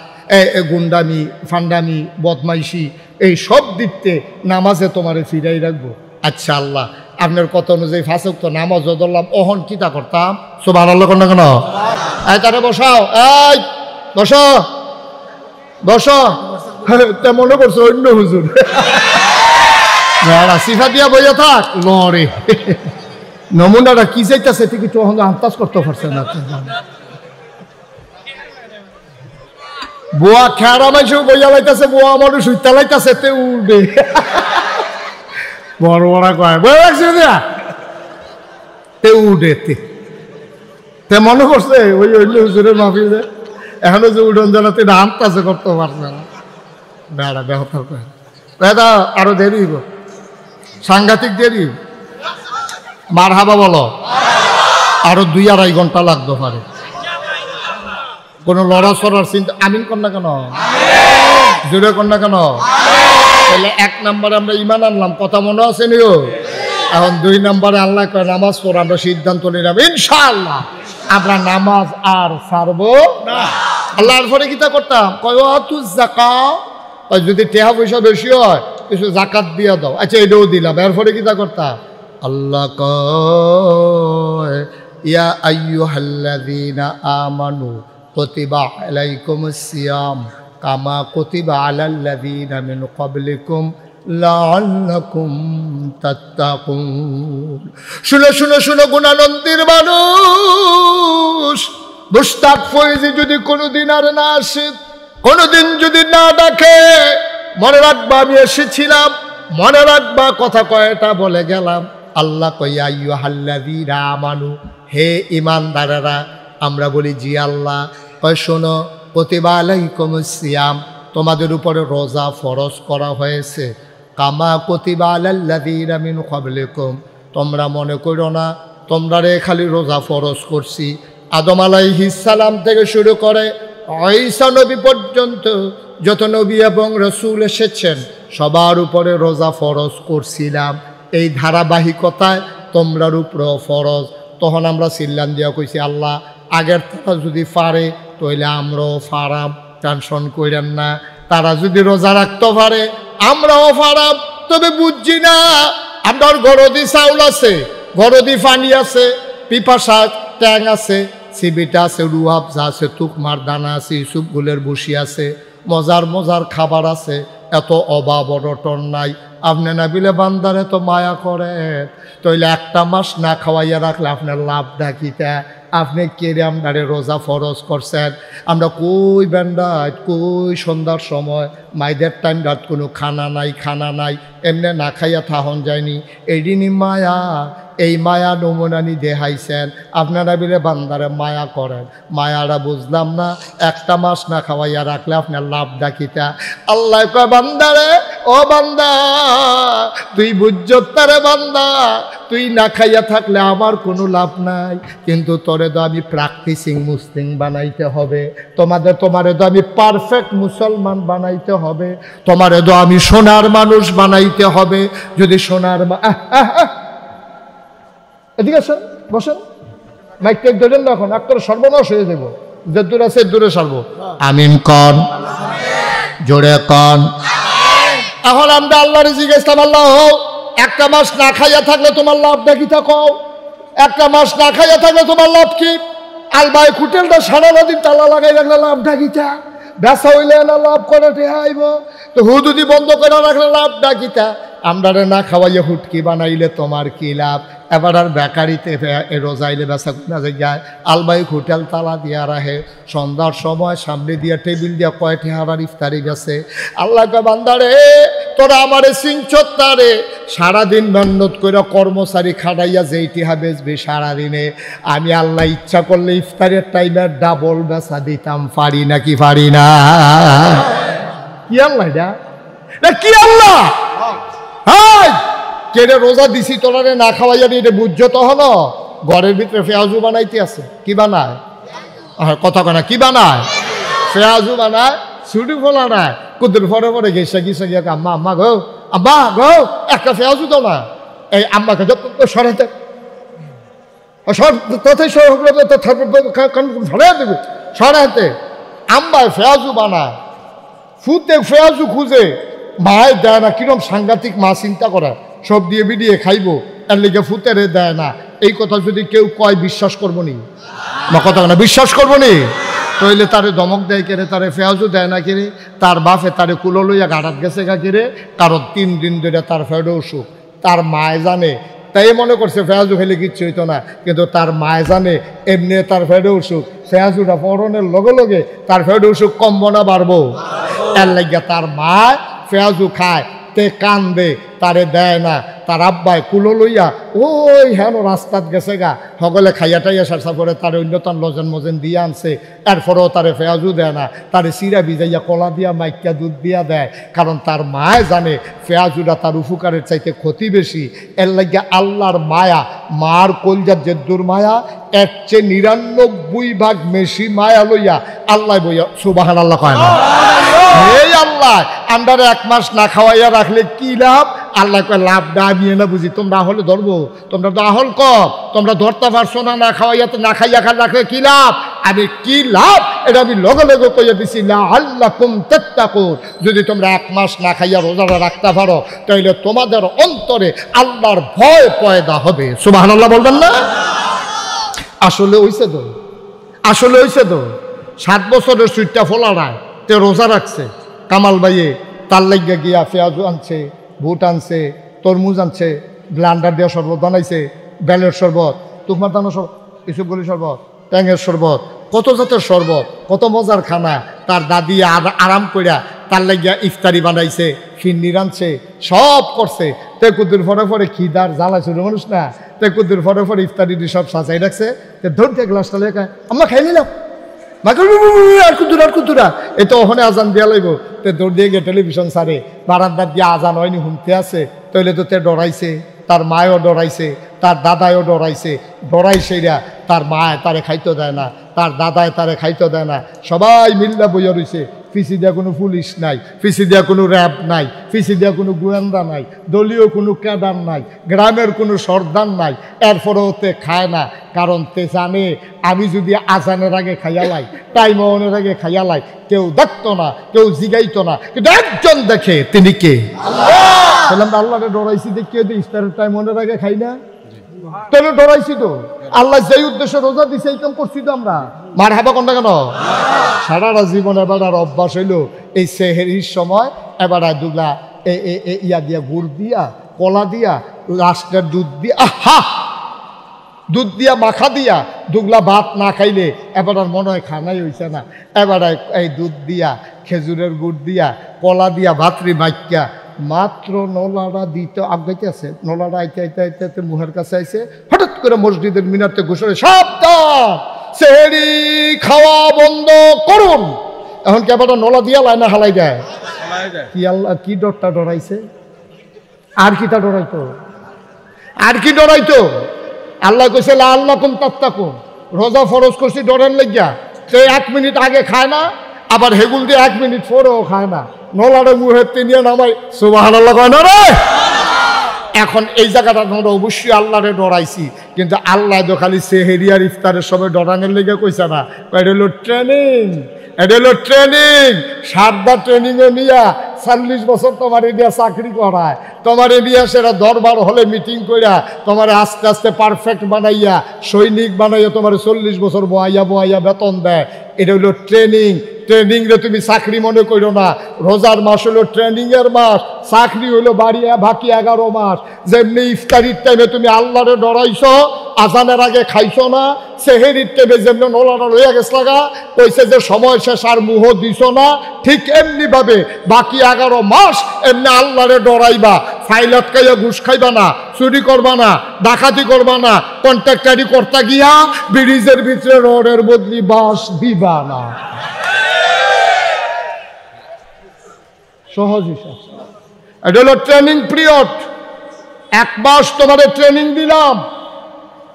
A: গুন্ডামি, ফান্ডামি, বদমাইশি, এই সব দিকতে নামাজে তোমারে ফিরাই রাখবো। আচ্ছা আল্লাহ আপনার কথা অনুযায়ী ফাঁসক তো নামাজ ধরলাম, অহন কিতা করতাম? সুবহানাল্লাহ কোন না কেন? এই তারে বসাও, এই বসো বসো। তা মনে করছো অন্য হুজুর সিফা দিয়া বইয়া থাক লড়ে। নমুনাটা কি চাইতেছে ঠিক একটু আন্দাজ করতে পারছে না। বুয়া খেয়ারা মাইসেও বইয়া লাইতেছে, বুয়া মানুষ উইতা লাইতেছে, তে উঠবে বড় বড় কয় বই লাগছে দিয়া তে উঠে তে মনে করছে ওই অন্য হুজুরের মাহফিল যে এখনো যে উঠন জানাতে আন্দাজ করতে পারছে না। বেড়া বেহত কয় দাদা আরো দেরি হইব, সাংঘাতিক দেরি। মারহাবা বলো, আরো 2-2.5 ঘন্টা লাগতে পারে। কোন লড়াচড়ার চিন্তা আমিন কর না কেন? জোরে কর না কেন? তাহলে 1 নম্বরে আমরা ইমান আনলাম, কথা মনে আছে নিও। এখন 2 নম্বরে আল্লাহ কয় নামাজ পড়ো, আমরা সিদ্ধান্ত নিলাম ইনশাআল্লাহ আমরা নামাজ আর ছাড়বো না। আল্লাহর পরে কিতা করতাম? কয় তু যাকাত, যদি টাকা পয়সা বেশি হয় কিছু জাকাত দিয়া দাও। আচ্ছা এটাও দিলাম। এরপরে কিতা করতাম? আল্লাহ কয় ইয়া আইয়ুহাল্লাযীনা আমানু কুতিবা আলাইকুমুস সিয়াম কামা কুতিবা আলাল্লাযীনা মিন ক্বাবলিকুম লাআল্লাকুম তাত্তাকুন। শুনে শুনে শুনে গুণানন্দের মানুষ, মুশতাক ফয়েজি যদি কোনোদিন আর না আসে, কোনোদিন যদি না ডাকে, মনে রাখবা আমি এসেছিলাম, মনে রাখবা কথা কয়টা বলে গেলাম। আল্লাহ কইয়া আইয়ুহাল্লাযীনা আমানু, হে ঈমানদারেরা। আমরা বলি জি আল্লাহ। কয় শোনো, কুতিবা আলাইকুমুস সিয়াম, তোমাদের উপরে রোজা ফরজ করা হয়েছে, কামা কুতিবা আলাল্লাযীনা মিন ক্বাবলিকুম, তোমরা মনে করো না তোমরা রে খালি রোজা ফরজ করছি। আদম আলাইহিস সালাম থেকে শুরু করে ঈসা নবী পর্যন্ত যত নবী এবং রাসূল এসেছেন সবার উপরে রোজা ফরজ করছিলাম। এই ধারাবাহিকতায় তোমরার উপরেও ফরজ। তখন আমরা সিল্লান দিয়া কইছি আল্লাহ আগের তারা যদি পারে তাহলে আমরাও ফারাম, টেনশন করেন না। তারা যদি রোজা রাখতে পারে আমরাও ফারাম। তবে বুঝছি না, আপনার গরদি চাউল আছে, গরদি পানি আছে, পিপাসা ট্যাং আছে, সিবিটা আছে, রুয়াবজা আছে, তুকমার দানা আছে, ইউসুফ গুলের বসি আছে, মজার মজার খাবার আছে, এত অভাব অনটন নাই। আপনি না বিলে বান্দারে তো মায়া করেন, তাইলে একটা মাস না খাওয়াইয়া রাখলে আপনার লাভ ডাকিতা। আপনি কেড়ে আপনারে রোজা ফরজ করছেন, আমরা কই বেন্ডাত কই সন্ধ্যার সময় মাইদের টাইম রাত কোনো খানা নাই, এমনি না খাইয়া থাহন যায়নি। এদিনই মায়া, এই মায়া নমুনানি দেখাইছেন। আপনারা বিলে বান্দারে মায়া করেন, মায়ারা বুঝলাম না। একটা মাস না খাওয়াইয়া রাখলে আপনার লাভ ডাকিতা। আল্লাহ কয় বান্দারে, ও বান্দা তুই বুঝতারে বান্দা, তুই না খাইয়া থাকলে আমার কোনো লাভ নাই, কিন্তু তোরে তো আমি প্র্যাকটিসিং মুসলিম বানাইতে হবে, তোমারে তো আমি পারফেক্ট মুসলমান বানাইতে হবে, তোমারে তো আমি সোনার মানুষ বানাইতে হবে। যদি সোনার এদিকে আসেন, বসেন, মাইকটা ধরেন না, এখন একটা সর্বনাশ হয়ে যাব। যে দূর আছে দূরে সারবো। আমিন কন, জোরে কন। এখন আমরা আল্লাহরে জিজ্ঞেস, আল্লাহ একটা মাস না খাইয়া থাকলে তোমার লাভ দেখি থাকো, একটা মাস না খাইয়া থাকলে তোমার লাভ কি? আলবাই হোটেলটা সারা দিন তালা লাগাই রাখলে লাভ ডাকিতা, বেসা হইলে না লাভ করে আইব, তো হুদুদি বন্ধ করে রাখলে লাভ ডাকিতা। আমরা না খাওয়াইয়া হুটকি বানাইলে তোমার কি লাভ? এবার আর বেকারিতে রোজাইলে বেচা না যায়, আলবাই হোটেল তালা দিয়া রাখে, সন্ধ্যার সময় সামনে দিয়া টেবিল দিয়া কয়টি হারার ইফতারি গেছে। আল্লাহ বান্দারে তোরা আমারে সিংচত্তারে সারাদিন মেহনত করে কর্মচারী খাটাইয়া যেইটি বেচবি সারাদিনে, আমি আল্লাহ ইচ্ছা করলে ইফতারের টাইমে ডাবল বেচা দিতাম, পারি নাকি পারি না? কি আল্লাহ এটা কি আল্লাহ? কেড়ে রোজা দিছি তোলারে না খাওয়াইয়া এটা বুঝছো তখন ঘরের ভিতরে পেঁয়াজু বানাইতে আছে। কি বানায়? কথা কনা কি বানায়? পেঁয়াজু বানায়, ছুটি ফোলা নাই, কুদুর পরে পরে গেছে গিয়ে আম্মা আম্মা গো, আম্মা গো একটা পেঁয়াজু তো না, এই আম্মাকে সরাইতে দেবে, সরাইতে আম্মায় পেঁয়াজু বানায়, ফুতে পেঁয়াজু খুঁজে মায় দেয় না। কিরম সাংঘাতিক মা, চিন্তা করা, সব দিয়ে বিডিয়ে খাইবো, এর লিগে ফুতেরে দেয় না। এই কথা যদি কেউ কয় বিশ্বাস করবো নি? বা কথা না বিশ্বাস করবো নি? তইলে তারে দমক দেয় কেড়ে, তারে ফেয়াজও দেয় না কেড়ে, তার বাপে তারে কুলো লইয়া গাড়াত গেছে গা কেড়ে, কারণ 3 দিন ধরে তার ফেডে অসুখ। তার মায় জানে, তাই মনে করছে ফেয়াজু খেলে কিচ্ছু হইতো না, কিন্তু তার মায় জানে এমনি তার ফেডে অসুখ, ফেয়াজুটা পরনের লগে লগে তার ফেডে অসুখ কমবো না বাড়বো। এর লাগিয়া তার মায় ফেয়াজু খায়, তে কান্দে, তারে দেয় না। তার আব্বাই কুলো লইয়া ওই হেন রাস্তাত গেছে গা, সকলে খাইয়া টাইয়া সারসা করে তারে অন্যতম লজেন মজেন দিয়ে আনছে। এরপরেও তারে ফেয়াজু দেয় না, তারে চিরা ভিজাইয়া কলা দিয়া মাইকা দুধ দিয়া দেয়, কারণ তার মায় জানে ফেয়াজুটা তার উপকারের চাইতে ক্ষতি বেশি। এর লাগিয়া আল্লাহর মায়া, মার কলজার জেদ্দুর মায়া, এর চেয়ে 99 ভাগ বেশি মায়া লইয়া আল্লাহ বইয়া সুবহান আল্লাহ কয় না? এই আল্লাহ আমরা 1 মাস না খাওয়াইয়া রাখলে কি লাভ? আল্লাহ কয় লাভ না নিয়ে না বুঝি, তোমরা হলে ধরবো, তোমরা তো আহল কম, তোমরা ধরতে পারছো না, না খাওয়াইয়া তো না খাইয়া রাখলে কি লাভ? আমি কি লাভ এটা আমি লগে লগে কইয়া দিছি, লাআল্লাকুম তাত্তাকুন। যদি তোমরা 1 মাস না খাইয়া রোজাটা রাখতে পারো, তাইলে তোমাদের অন্তরে আল্লাহর ভয় পয়দা হবে। সুবহানাল্লাহ বলবেন না? আসলে হইছে তো, আসলে হইছে তো। 7 বছরের সুইটটা ফোলা নাই, তে রোজা রাখছে। কামাল ভাইয়ে তার লাগিয়া গিয়া পেঁয়াজু আনছে, বুট আনছে, তরমুজ আনছে, ব্লান্ডার দিয়ে শরবত বানাইছে, বেলের শরবত, তুকমার দানোর শরবত, ইসুফগুলির শরবত, ট্যাঙের শরবত, কত জাতের শরবত, কত মজার খানা। তার দাদি আরাম কইরা তার লাগিয়া ইফতারি বানাইছে, ফিন্নি রানছে, সব করছে। তে কুদ্দুর ফরে ফরে খিদার জ্বালা ছিল মানুষ না, তে কুদ্দুর ফরে ফরে ইফতারি সব সাজাই রাখছে। তে ধরতে গ্লাসটা লেখা আমরা খাই নিলাম, আর কুতুরা এই তো ওখানে আজান দিয়া লাগবো। তে দৌড় দিয়ে গিয়ে টেলিভিশন সারে বারান্দার দিয়ে আজান হয়নি শুনতে আছে, তইলে তো তে ডরাইছে, তার মায়ও ডরাইছে, তার দাদায়ও ডরাইছে। ডরাইছেরা তার মায় তারে খাইতে দেয় না, তার দাদায় তারে খাইতে দেয় না, সবাই মিল্লা বইয়া রইছে। পিছি দিয়া কোনো পুলিশ নাই, পিছি দিয়া কোনো র্যাব নাই, পিছি দিয়া কোনো গোয়েন্দা নাই, দলীয় কোনো ক্যাডার নাই, গ্রামের কোনো সর্দার নাই। এরপরেও তে খায় না, কারণ তে জানে আমি যদি আজানের আগে খাইয়ালাই, টাইম ওনের আগে খাইয়ালাই, কেউ দেখতো না, কেউ জিগাইতো না, কিন্তু একজন দেখে, তিনি কে? আল্লাহ। আল্লাহরে ডরাইছি দেখিয়ে ইফতারের টাইম ওনের আগে খাই না, তাহলে ডরাইছি তো। আল্লাহ যেই উদ্দেশ্যে রোজা দিছে এই কাম করছি তো আমরা। মার হাবা কোনটা কেন? সারাটা জীবন এবার আর অভ্যাস হইলো এই সেহেরির সময় এবার দুগলা ইয়া দিয়া গুড় দিয়া কলা দিয়া লাস্টের দুধ দিয়া দুধ দিয়া মাখা দিয়া দুগলা ভাত না খাইলে এবার আর মনে হয় খানাই হইছে না। এবার এই দুধ দিয়া খেজুরের গুড় দিয়া কলা দিয়া ভাতরি মাইকা মাত্র নলাটা দিতে আগাইতে আছে। নলাটা আইতে আইতে আইতে আইতে মুহের কাছে আইছে, হঠাৎ করে মসজিদের মিনারতে ঘোষণা, সাবধান, সেহেরি খাওয়া বন্ধ করুন। এখন কি আবার নলা দিয়া লাইনা হালাই দেয়? কি আল্লাহ কি ডরটা ডরাইছে? আর কিটা ডরাইতো? আর কি ডরাইতো? আল্লাহ কইছে লাআল্লাকুম তাত্তাকুন, রোজা ফরজ করছি ডরেন লাগিয়া। সে 1 মিনিট আগে খায় না, আবার হেগুল দিয়ে 1 মিনিট পরেও খায় না। নলারে মুহের তিনিয়ে নামাই সুবহানাল্লাহ কয় না রে। এখন এই জায়গাটা আমরা অবশ্যই আল্লাহরে ডরাইছি, কিন্তু আল্লাহ তো খালি সেহেরি আর ইফতারের সময় ডরানোর লেগে কইছে না। এটা হলো ট্রেনিং, এটা হলো ট্রেনিং। 7টা ট্রেনিংয়ে নিয়া 40 বছর তোমার দিয়া চাকরি করায়, তোমার দিয়া সেটা দরবার হলে মিটিং কইরা তোমার আস্তে আস্তে পারফেক্ট বানাইয়া সৈনিক বানাইয়া তোমার 40 বছর বহাইয়া বেতন দেয়। এটা হলো ট্রেনিং। ট্রেনিং রে তুমি চাকরি মনে করো না। রোজার মাস হলো ট্রেনিং এর মাস, চাকরি হলো বাকি 11 মাস। যেমনি ইফতারির টাইমে তুমি আল্লাহরে ডরাইছো, আজানের আগে খাইছো না, সেহেরির টাইমে যেমনি নলাটা লইয়া গেছ লাগা কইছে যে সময় শেষ আর মুহ দিছ না, ঠিক এমনি ভাবে বাকি 11 মাস এমনি আল্লাহরে ডরাইবা। ফাইলাত খাইয়া ঘুষ খাইবা না, চুরি করবা না, ডাকাতি করবা না, কন্ট্রাক্টারি করতে গিয়া ব্রিজের ভিতরে রডের বদলি বাঁশ দিবা না। সহজ হিসাব। এটা হলো ট্রেনিং পিরিয়ড। 1 মাস তোমাদের ট্রেনিং দিলাম,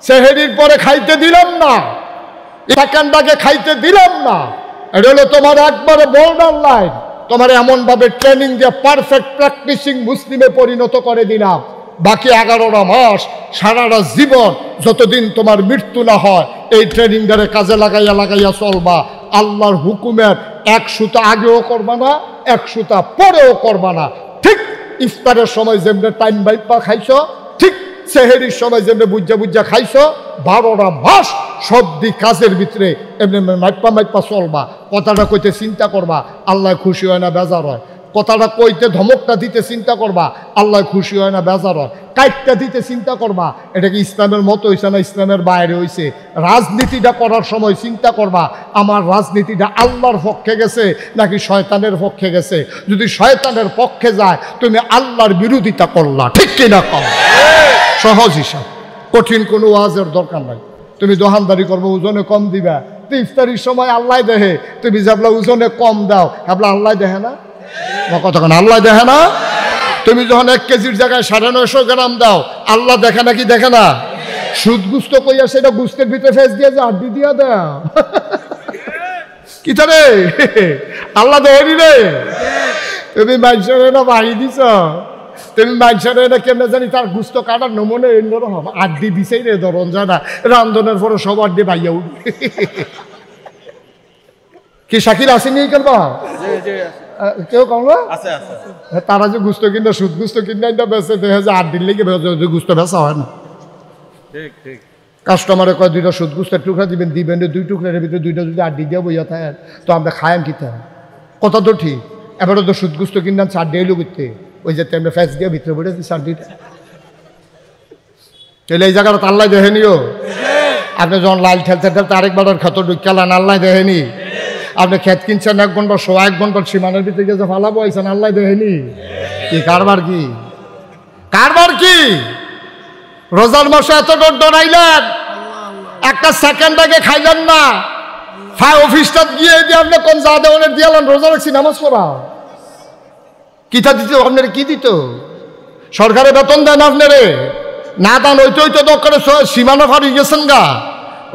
A: সেহেরির পরে খাইতে দিলাম না, সেকেন্ড আগে খাইতে দিলাম না। এটা হলো তোমার একবারে বর্ডার লাইন। তোমার এমন ভাবে ট্রেনিং দিয়ে পারফেক্ট প্র্যাকটিসিং মুসলিমে পরিণত করে দিলাম। বাকি 11টা মাস সারাটা জীবন যতদিন তোমার মৃত্যু না হয় এই ট্রেনিংটারে কাজে লাগাইয়া চলবা। আল্লাহর হুকুমের 1 সুতা আগেও করবা না, 1 সুতা পরেও করবা না। ঠিক ইফতারের সময় যেমনি টাইম বাইপা খাইছো, ঠিক সেহেরির সময় যেমনি বুঝা খাইছো, 12টা মাস সব দিক কাজের ভিতরে এমনি মাইপা চলবা। কথাটা কইতে চিন্তা করবা, আল্লাহ খুশি হয় না বেজার হয়। কথাটা কইতে ধমকটা দিতে চিন্তা করবা, আল্লাহ খুশি হয় না বেজার হয়। কাইটটা দিতে চিন্তা করবা, এটা কি ইসলামের মতো হইছে না ইসলামের বাইরে হইছে। রাজনীতিটা করার সময় চিন্তা করবা, আমার রাজনীতিটা আল্লাহর পক্ষে গেছে নাকি শয়তানের পক্ষে গেছে। যদি শয়তানের পক্ষে যায় তুমি আল্লাহর বিরোধিতা করলা, ঠিক কিনা কম। সহজ হিসাব, কঠিন কোনো ওয়াজের দরকার নাই। তুমি দোকানদারি করবো, ওজনে কম দিবা, তো ইফতারির সময় আল্লাহ দেহে। তুমি যাবলা ওজনে কম দাও, ভাবলা আল্লাহ দেহে না? কতক্ষণ আল্লাহ দেখে না? তুমি যখন 1 কেজির জায়গায় 950 গ্রাম দাও, আল্লাহ দেখে নাকি দেখে না? সুদ গুস্ত কইয়া সেটা গুস্তের ভিতরে ফেস দিয়ে যে আড্ডি দিয়া দাও কি রে আল্লাহ দেহেনি রে। তুমি মানুষের না বাড়ি দিছ, তুমি মানুষের না কেমনে জানি তার গুস্ত কাটার নমুনে অন্যরকম আড্ডি দিছেই রে। ধরন জানা রান্ধনের পরে সব আড্ডি বাইয়া উঠবে। কি শাকিল আসেনি কেন? কেউ কম তারা যে গুস্ত কিনা সুদ গুস্ত কিনা বেছে দেখে যে 8 দিন লেগে গুস্ত বেচা হয় না। কাস্টমারে কয় 2টা সুদ গুস্তের টুকরা দিবেন, 2 টুকরার ভিতরে 2টা যদি 8 দিয়ে বইয়া থাকে তো আমরা খায়াম কিতে। কথা তো ঠিক। এবারে তো সুদ গুস্ত কিনলাম 4 দিয়ে করতে, ওই যে আমরা ফ্যাস দিয়ে ভিতরে পড়েছি 4 দিটা। তাহলে এই জায়গাটা আল্লাহ দেখেনিও। আপনি যখন লাল ঠেলতে ঠেলতে আরেকবার ক্ষত ঢুকালেন, আল্লাহ দেখেনি। আপনি খেত কিনছেন 1 ঘন্টা 1 ঘন্টার সীমানের ভিতরে গেছে ফালাবো আইছেন, আল্লাহ দেখেনি। কি কারবার কি কারবার কি? রোজার মাসে এত ডরাইলেন, একটা সেকেন্ড আগে খাইলেন না। অফিসটা গিয়ে দিয়ে আপনি কোন যা দেওয়ানের দিয়ালেন, রোজা রাখছি নামাজ পড়া কিতা দিত? আপনার কি দিত? সরকারে বেতন দেন আপনারে না দান ওইতো দরকার সীমানা ফারিয়ে গেছেন গা।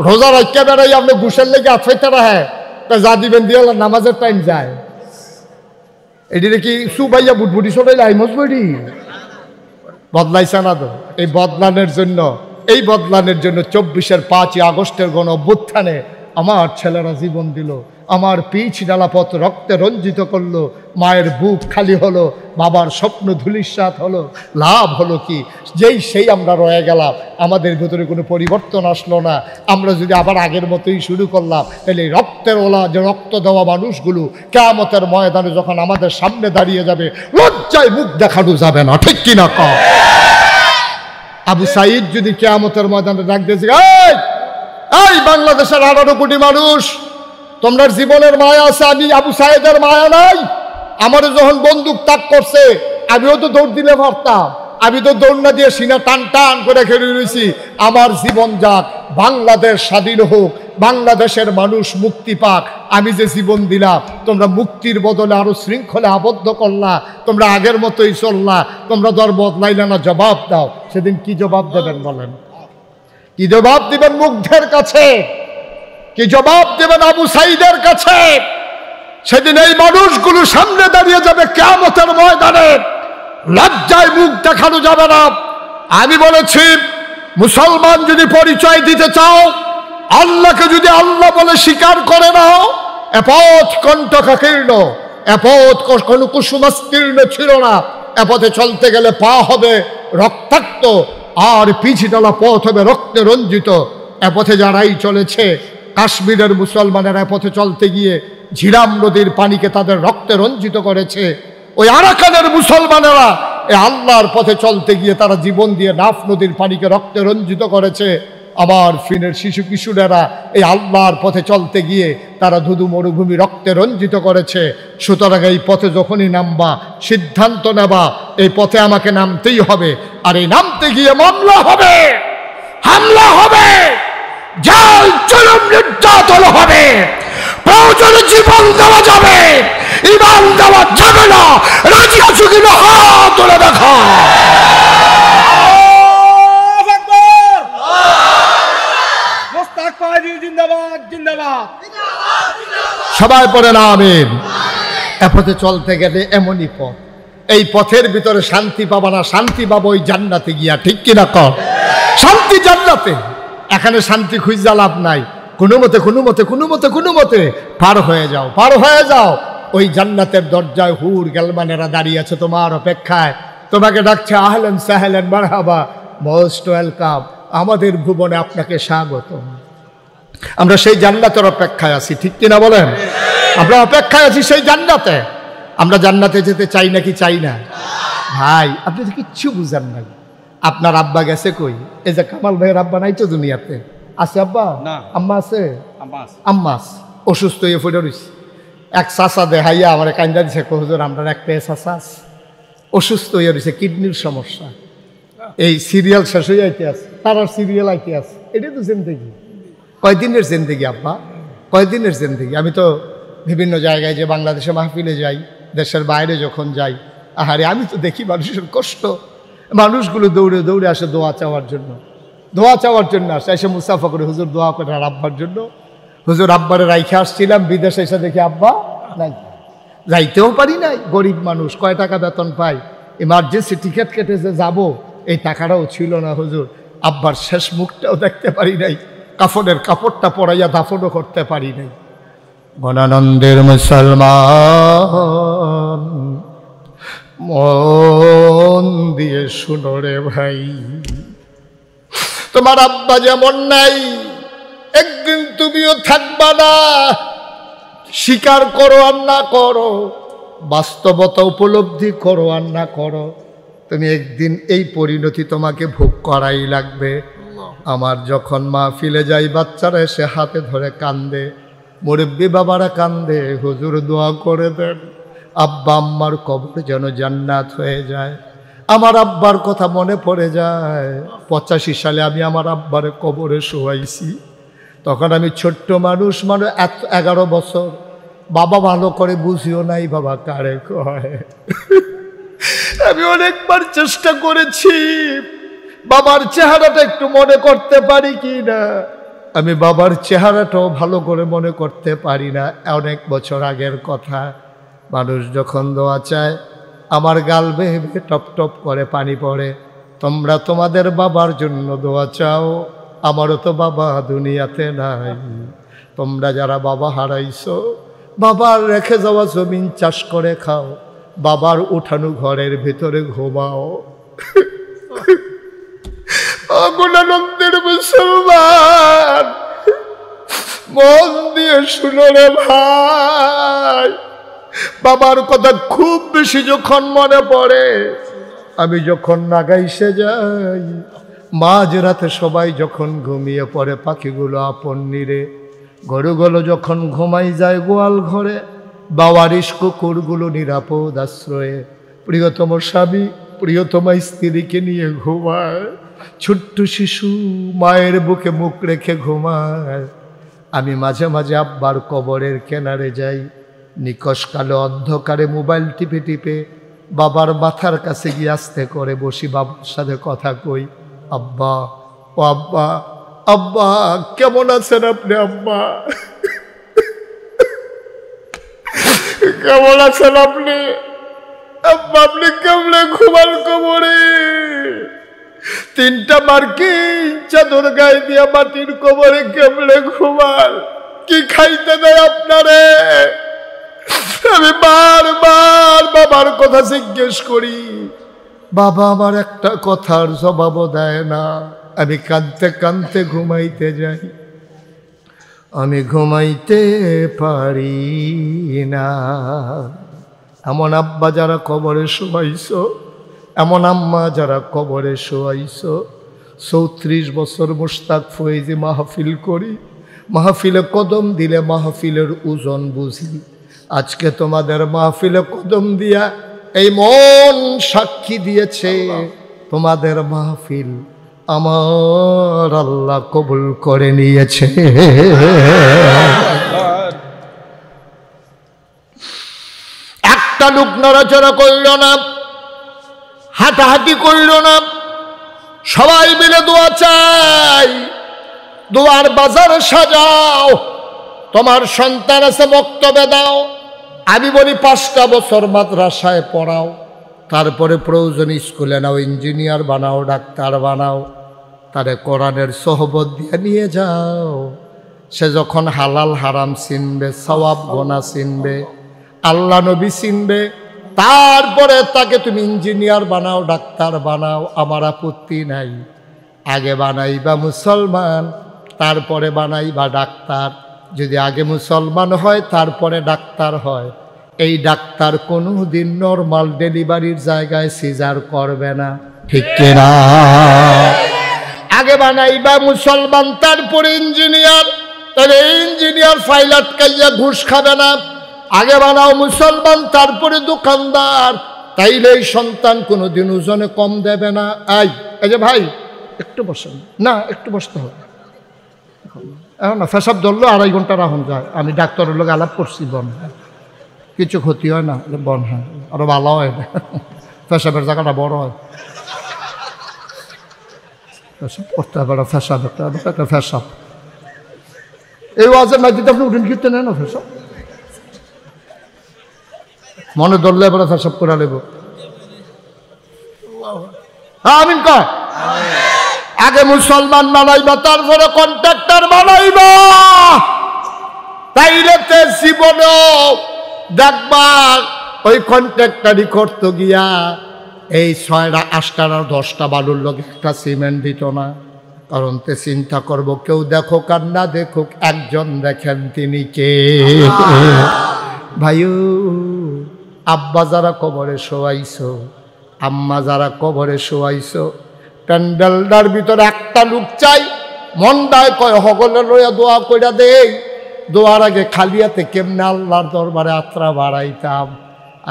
A: রোজা রাখতে বেড়াই আপনি ঘুষের লেগে আটফাইতে রাখে যা দিবেন দিয়ে নামাজের টাইম যায়। এটি কি সুবাইয়া বুটবুটি সবাই লাইমস বইটি বদলাইছে না তো? এই বদলানোর জন্য 24 আগস্টের গণ অভ্যুত্থানে আমার ছেলেরা জীবন দিল। আমার পিচ ডালা পথ রক্তে রঞ্জিত করলো, মায়ের বুক খালি হলো, বাবার স্বপ্ন ধূলিসাৎ হলো, লাভ হলো কি? সেই আমরা রয়ে গেলাম, আমাদের ভেতরে কোনো পরিবর্তন আসলো না। আমরা যদি আবার আগের মতোই শুরু করলাম, তাহলে রক্তের ওলা যে রক্ত দেওয়া মানুষগুলো কিয়ামতের ময়দানে যখন আমাদের সামনে দাঁড়িয়ে যাবে, লজ্জায় মুখ দেখানো যাবে না, ঠিক কিনা কও? আবু সাঈদ যদি কিয়ামতের ময়দানে ডাক দিয়েছে, এই বাংলাদেশের 18 কোটি মানুষ, তোমরা জীবনের মায়া আছে, আমি আবু সাঈদের মায়া নাই? আমার যখন বন্দুক তাক করছে, আমিও তো দৌড় দিলে পারতাম, আমি তো দৌড় না দিয়ে সিনা টান টান করে খেলে রয়েছি। আমার জীবন যাক, বাংলাদেশ স্বাধীন হোক, বাংলাদেশের মানুষ মুক্তি পাক। আমি যে জীবন দিলাম, তোমরা মুক্তির বদলে আরো শৃঙ্খলে আবদ্ধ করলা, তোমরা আগের মতোই চললা, তোমরা দর বদলাইলে না, জবাব দাও। সেদিন কি জবাব দেবেন বলেন? কি জবাব দিবেন মুগ্ধের কাছে? কি জবাব দেবেন আবু সাঈদের কাছে? সেদিন এই মানুষগুলো সামনে দাঁড়িয়ে যাবে কিয়ামতের ময়দানে, লজ্জায় মুখ দেখানো যাবে না। আমি বলেছি, মুসলমান যদি পরিচয় দিতে চাও, আল্লাহকে যদি আল্লাহ বলে স্বীকার করে নাও, এ পথ কণ্টকাকীর্ণ, এ পথ কোনো কুসুমাস্তীর্ণ ছিল না। এ পথে চলতে গেলে পা হবে রক্তাক্ত, আর পিছডালা পথ হবে রক্তে রঞ্জিত। এ পথে যারাই চলেছে, কাশ্মীরের মুসলমানেরা এ পথে চলতে গিয়ে ঝিরাম নদীর পানিকে তাদের রক্তে রঞ্জিত করেছে। ওই আরাকানের মুসলমানেরা এই আল্লাহর পথে চলতে গিয়ে তারা জীবন দিয়ে নাফ নদীর পানিকে রক্তে রঞ্জিত করেছে। আমার ফিনের শিশু কিশোরেরা এই আল্লাহর পথে চলতে গিয়ে তারা ধুধু মরুভূমি রক্তে রঞ্জিত করেছে। সুতরাং এই পথে যখনই নামবা, সিদ্ধান্ত নেবা এই পথে আমাকে নামতেই হবে, আর এই নামতে গিয়ে মামলা হবে, হামলা হবে, জাল জুলুম নির্যাতন হবে, প্রয়োজনে জীবন দেওয়া যাবে, ঈমান দেওয়া যাবে না। রাজি আছো কিনা হাত তুলে দেখা। সবাই পড়েন আমিন। এ পথে চলতে গেলে এমনই পথ, এই পথের ভিতরে শান্তি পাবা না, শান্তি পাবো ওই জান্নাতে গিয়া, ঠিক কিনা কর? শান্তি জান্নাতে, এখানে শান্তি খুঁজে লাভ নাই। কোনো মতে পার হয়ে যাও, পার হয়ে যাও। ওই জান্নাতের দরজায় হুর গেলমানেরা দাঁড়িয়ে আছে তোমার অপেক্ষায়, তোমাকে ডাকছে, আহলেন সাহলেন মারহাবা, মোস্ট ওয়েলকাম, আমাদের ভুবনে আপনাকে স্বাগত। আমরা সেই জান্নাতের অপেক্ষায় আছি, ঠিক কিনা বলেন? আমরা অপেক্ষায় আছি সেই জান্নাতে। আমরা জান্নাতে যেতে চাই নাকি চাই না? ভাই আপনি তো কিচ্ছু বুঝেন না। আপনার আব্বা গেছে কই? এই যে কামাল ভাইয়ের আব্বা নাই তো দুনিয়াতে, আছে আব্বা? আম্মা আছে? আম্মা অসুস্থ হয়ে পড়ে রয়েছে। এক চাচা দেখাইয়া আমার কান্দা দিছে, হুজুর আমরা একটা চাচা অসুস্থ হয়ে রয়েছে, কিডনির সমস্যা। এই সিরিয়াল শেষ হয়ে আইতে আছে, তার আর সিরিয়াল আইতে আছে। এটাই তো জিন্দেগি। কয়দিনের জিন্দেগি আব্বা, কয়দিনের জিন্দেগি? আমি তো বিভিন্ন জায়গায় যে বাংলাদেশে মাহফিলে যাই, দেশের বাইরে যখন যাই, আহারে আমি তো দেখি মানুষের কষ্ট। মানুষগুলো দৌড়ে দৌড়ে আসে দোয়া চাওয়ার জন্য, দোয়া চাওয়ার জন্য আসে, এসে মুসাফা করে, হুজুর দোয়া করে আর আব্বার জন্য। হুজুর আব্বারে রাইখে আসছিলাম, বিদেশে এসে দেখি আব্বা নাই, যাইতেও পারি নাই। গরিব মানুষ, কয় টাকা বেতন পাই, ইমার্জেন্সি টিকিট কেটে যে যাবো এই টাকাটাও ছিল না। হুজুর আব্বার শেষ মুখটাও দেখতে পারি নাই, কাফনের কাপড়টা পরাইয়া দাফনও করতে পারি নাই। গণানন্দের মুসলমান মন দিয়ে শুনো রে ভাই, তোমার আব্বা যেমন নাই, একদিন তুমিও থাকবা না। স্বীকার করো আর না করো, বাস্তবতা উপলব্ধি করো আর না করো, তুমি একদিন এই পরিণতি তোমাকে ভোগ করাই লাগবে। আমার যখন মাহফিলে যাই, বাচ্চারা এসে হাতে ধরে কান্দে, মুরব্বী বাবারা কান্দে, হুজুর দোয়া করে দেন আব্বা আম্মার কবর যেন জান্নাত হয়ে যায়। আমার আব্বার কথা মনে পড়ে যায়। 85 সালে আমি আমার আব্বারে কবরে শোয়াইছি, তখন আমি ছোট্ট মানুষ, 11 বছর। বাবা ভালো করে বুঝিও নাই বাবা কারে কয়। আমি অনেকবার চেষ্টা করেছি বাবার চেহারাটা একটু মনে করতে পারি কি না, আমি বাবার চেহারাটাও ভালো করে মনে করতে পারি না। অনেক বছর আগের কথা। মানুষ যখন দোয়া চায়, আমার গাল বেয়ে বেয়ে টপ টপ করে পানি পড়ে। তোমরা তোমাদের বাবার জন্য দোয়া চাও, আমারও তো বাবা দুনিয়াতে নাই। তোমরা যারা বাবা হারাইছো, বাবার রেখে যাওয়া জমিন চাষ করে খাও, বাবার উঠানো ঘরের ভিতরে ঘুমাও। গুণানন্দের মুসলমান, মন দিয়ে শুনো রে ভাই, বাবার কথা খুব বেশি যখন মনে পড়ে, আমি যখন নাগাইছে যাই, মাঝরাতে সবাই যখন ঘুমিয়ে পড়ে, পাখিগুলো আপন নিরে, গরুগুলো যখন ঘুমাই যায় গোয়াল ঘরে, বাওয়ারিশ কুকুরগুলো নিরাপদ আশ্রয়ে প্রিয়তম স্বামী প্রিয়তমা স্ত্রীকে নিয়ে ঘুমায়, ছোট্ট শিশু মায়ের বুকে মুখ রেখে ঘুমায়। আমি মাঝে মাঝে আব্বার কবরের কিনারে যাই, নিকশ কালো অন্ধকারে মোবাইল টিপে টিপে বাবার মাথার কাছে গিয়ে আস্তে করে বসি, বাবার সাথে কথা কই, আব্বা ও আব্বা, আব্বা কেমন আছেন আপনি? আব্বা কেমন আছেন আপনি? আব্বা আপনি কেমনে ঘুমান কবরে? 3টা মার্কিন চাদর গায়ে দিয়া মাটির কবরে কেমনে ঘুমান? কি খাইতে দেয় আপনারে? আমি বারবার বাবার কথা জিজ্ঞেস করি, বাবা আমার একটা কথার জবাবও দেয় না। আমি কাঁদতে কাঁদতে ঘুমাইতে যাই, আমি ঘুমাইতে পারি না। এমন আব্বা যারা কবরে শোয়াইছো, এমন আম্মা যারা কবরে শোয়াইছো। 34 বছর মুশতাক ফয়েজি মাহফিল করি, মাহফিলে কদম দিলে মাহফিলের ওজন বুঝি। আজকে তোমাদের মাহফিলে কদম দিয়া এই মন সাক্ষী দিয়েছে, তোমাদের মাহফিল আমার আল্লাহ কবুল করে নিয়েছে। একটা লোক নড়াচড়া করল না, হাঁটাহাঁটি করল না, সবাই মিলে দোয়া চাই, দোয়ার বাজার সাজাও। তোমার সন্তান আছে বক্তব্য দাও, আমি বলি 5টা বছর মাদ্রাসায় পড়াও, তারপরে প্রয়োজন স্কুলে নাও, ইঞ্জিনিয়ার বানাও, ডাক্তার বানাও, তারে কোরআনের সোহবত দিয়ে নিয়ে যাও। সে যখন হালাল হারাম চিনবে, সওয়াব গোনা চিনবে, আল্লাহ নবী চিনবে, তারপরে তাকে তুমি ইঞ্জিনিয়ার বানাও, ডাক্তার বানাও, আমার আপত্তি নাই। আগে বানাইবা মুসলমান, তারপরে বানাইবা ডাক্তার। যদি আগে মুসলমান হয় তারপরে ডাক্তার হয়, এই ডাক্তার কোনোদিন নর্মাল ডেলিভারির জায়গায় সিজার করবে না, ঠিক কিনা? আগে বানাইবা মুসলমান, তারপরে ইঞ্জিনিয়ার, তাহলে ইঞ্জিনিয়ার ফাইল আটকাইয়া ঘুষ খাবে না। আগে বানাও মুসলমান, তারপরে দোকানদার, তাইলে এই সন্তান কোনোদিন ওজনে কম দেবে না। এই যে ভাই একটু বসেন না, একটু বসতে হবে এখন না, ফেসাব ধরলো 2.5 ঘন্টা রাখুন যায়। আমি ডাক্তারের লোক আলাপ করছি, বন কিছু ক্ষতি হয় না, বন হ্যাঁ আরো ভালো হয় না, ফেসাবের জায়গাটা বড় হয়, ফেসাব করতে হবে, ফেসাব একটা ফেসাব। এই ওয়াজের মাঝে আপনি উঠেন কিনতে নেন না, ফেসাব মনে ধরলে এবার ফেসাব করে নেব। আমিন কয় আগে মুসলমান বানাইবা, তারপরে কন্ট্রাক্টর বানাইবা, তাইলে তে জীবনে দেখবা ওই কন্ট্রাক্টরই করতে গিয়া এই 6টা 8টা 10টা বালুর লোক একটা সিমেন্ট দিত না। কারণ তে চিন্তা করব, কেউ দেখুক আর না দেখুক, একজন দেখেন তিনি কে। ভাইও আব্বা যারা কবরে শোয়াইছো, আম্মা যারা কবরে শোয়াইছো, প্যান্ডেলটার ভিতরে একটা লোক চাই, মনটায় কয় হগলে লইয়া দোয়া কইরা দেই। দোয়ার আগে খালিয়াতে কেমনে আল্লাহর দরবারে আত্রা বাড়াইতাম।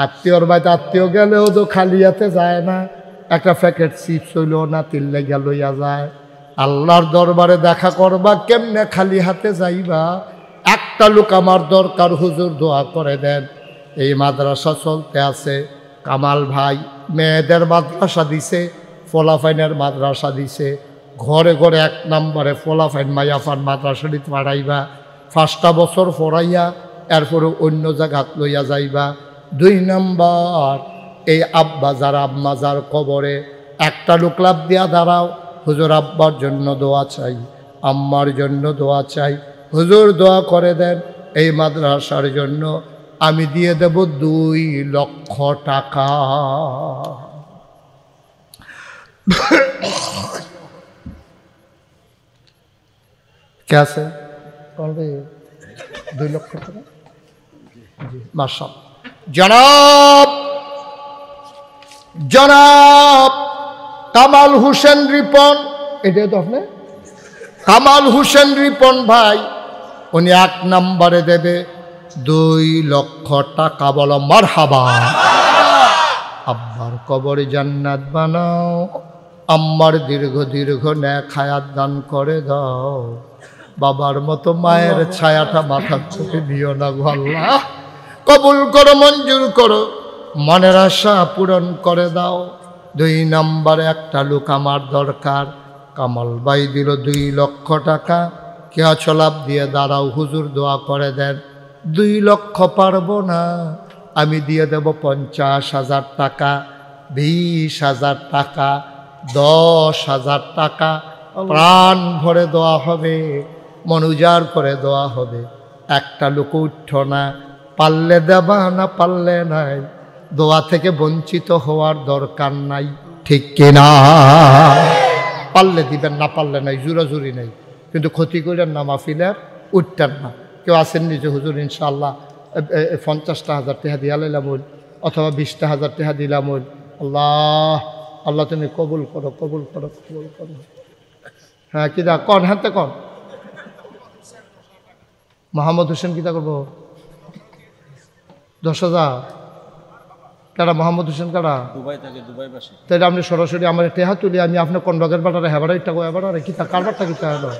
A: আত্মীয়র বাড়িতে আত্মীয় গেলেও তো খালিয়াতে যায় না, একটা প্যাকেট চিপস হইলেও না তিল্লে গেল লইয়া যায়। আল্লাহর দরবারে দেখা করবা, কেমনে খালি হাতে যাইবা? একটা লোক আমার দরকার, হুজুর দোয়া করে দেন। এই মাদ্রাসা চলতে আছে, কামাল ভাই মেয়েদের মাদ্রাসা দিছে, ফলাফাইনের মাদ্রাসা দিছে, ঘরে ঘরে 1 নম্বরে ফলাফাইন মাইয়াফান মাদ্রাসাটি পাড়াইবা, 5টা বছর পড়াইয়া এরপরে অন্য জায়গাত লইয়া যাইবা। 2 নম্বর এই আব্বা যার আম্মা যার কবরে একটা লোক লাভ দিয়া দাঁড়াও, হুজুর আব্বার জন্য দোয়া চাই, আম্মার জন্য দোয়া চাই, হুজুর দোয়া করে দেন এই মাদ্রাসার জন্য, আমি দিয়ে দেব 2 লক্ষ টাকা। কে আছে? 2 লক্ষ টাকা। মাশাআল্লাহ। জনাব জনাব কামাল হোসেন রিপন, এটা তো আপনি কামাল হোসেন রিপন ভাই, উনি 1 নম্বরে দেবে 2 লক্ষ টাকা। বলো মারহাবা। আব্বার কবরে জান্নাত বানাও, আম্মার দীর্ঘ দীর্ঘ নেক হায়াত দান করে দাও, বাবার মতো মায়ের ছায়াটা মাথার চোখে দিও না গো আল্লাহ। কবুল করো, মঞ্জুর করো, মনের আশা পূরণ করে দাও। 2 নম্বরে একটা লোক আমার দরকার। কামাল ভাই দিল 2 লক্ষ টাকা। কে আছো? লাভ দিয়ে দাঁড়াও, হুজুর দোয়া করে দেন। 2 লক্ষ পারবো না, আমি দিয়ে দেব 50,000 টাকা, 20,000 টাকা, 10,000 টাকা। প্রাণ ভরে দেওয়া হবে, মন উজাড় করে দেওয়া হবে। একটা লোক উঠছ না, পারলে দেবা, না পারলে নাই। দোয়া থেকে বঞ্চিত হওয়ার দরকার নাই, ঠিক কিনা? পারলে দিবেন, না পারলে নাই, জোরাজুরি নাই, কিন্তু ক্ষতি করেন না, মাহফিলের উঠতেন না। কেউ আসেন নিজে হুজুর ইনশাআল্লাহ 50,000 টাকা দিয়া লাইলাম অথবা 20,000 টাকা দিলাম। আল্লাহ আল্লাহ তুমি কবুল করো, কবুল করো, কবুল করো। হ্যাঁ কিদা কন, হ্যাঁ কন। মোহাম্মদ হোসেন কিতা করবো? 10,000 কারা? মোহাম্মদ হোসেন কারা? দুবাই থাকে, দুবাই বাসী। তাইলে আপনি সরাসরি আমার টেহা তুলি, আমি আপনার কন্ডকের বাটারে হেবাড়াই টাকা এবারে কিতা কারবারটা কিতা হলো?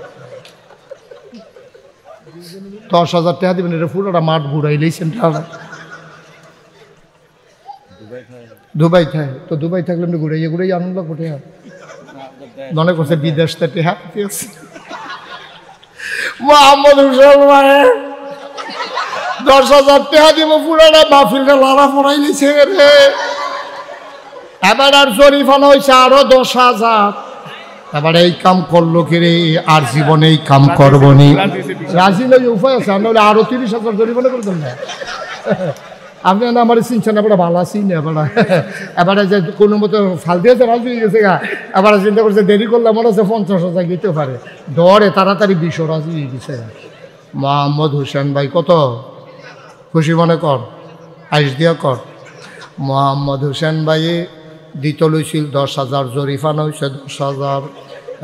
A: 10,000 টাকা দিবেন, এটা পুরোটা মাঠ ঘুরাইলেইছেন। দুবাই থাকে তো, দুবাই থাকলে আপনি ঘুরাইয়ে ঘুরাইয়ে আনন্দ কোটে মনে করছে বিদেশ থেকে। হ্যাঁ মোহাম্মদ হোসেন 10,000 টাকা দিব, পুরাটা মাহফিলটা লাড়া পড়াই নিছে রে। এবার আর জরিফানা হয়েছে আরো 10,000। এবার এই কাম করলো কি রে, আর জীবনে এই কাম করবো নি। রাজি নয়, উপায় আছে, নাহলে আরো 30,000 জরিমানা করে দেন না। আপনি না আমার চিনছেন, এবার ভালো আছি না। এবারে যে কোনো মতো ফাল দিয়েছে, রাজি হয়ে গেছে গা। এবার চিন্তা করছে দেরি করলে মনে হচ্ছে 50,000 দিতে পারে, ডরে তাড়াতাড়ি 20 রাজি হয়ে গেছে। মোহাম্মদ হোসেন ভাই কত খুশি মনে কর, আইস দিয়া কর। মোহাম্মদ হোসেন ভাই দিত লইছিল 10,000, জরিফানা হয়েছে 10,000,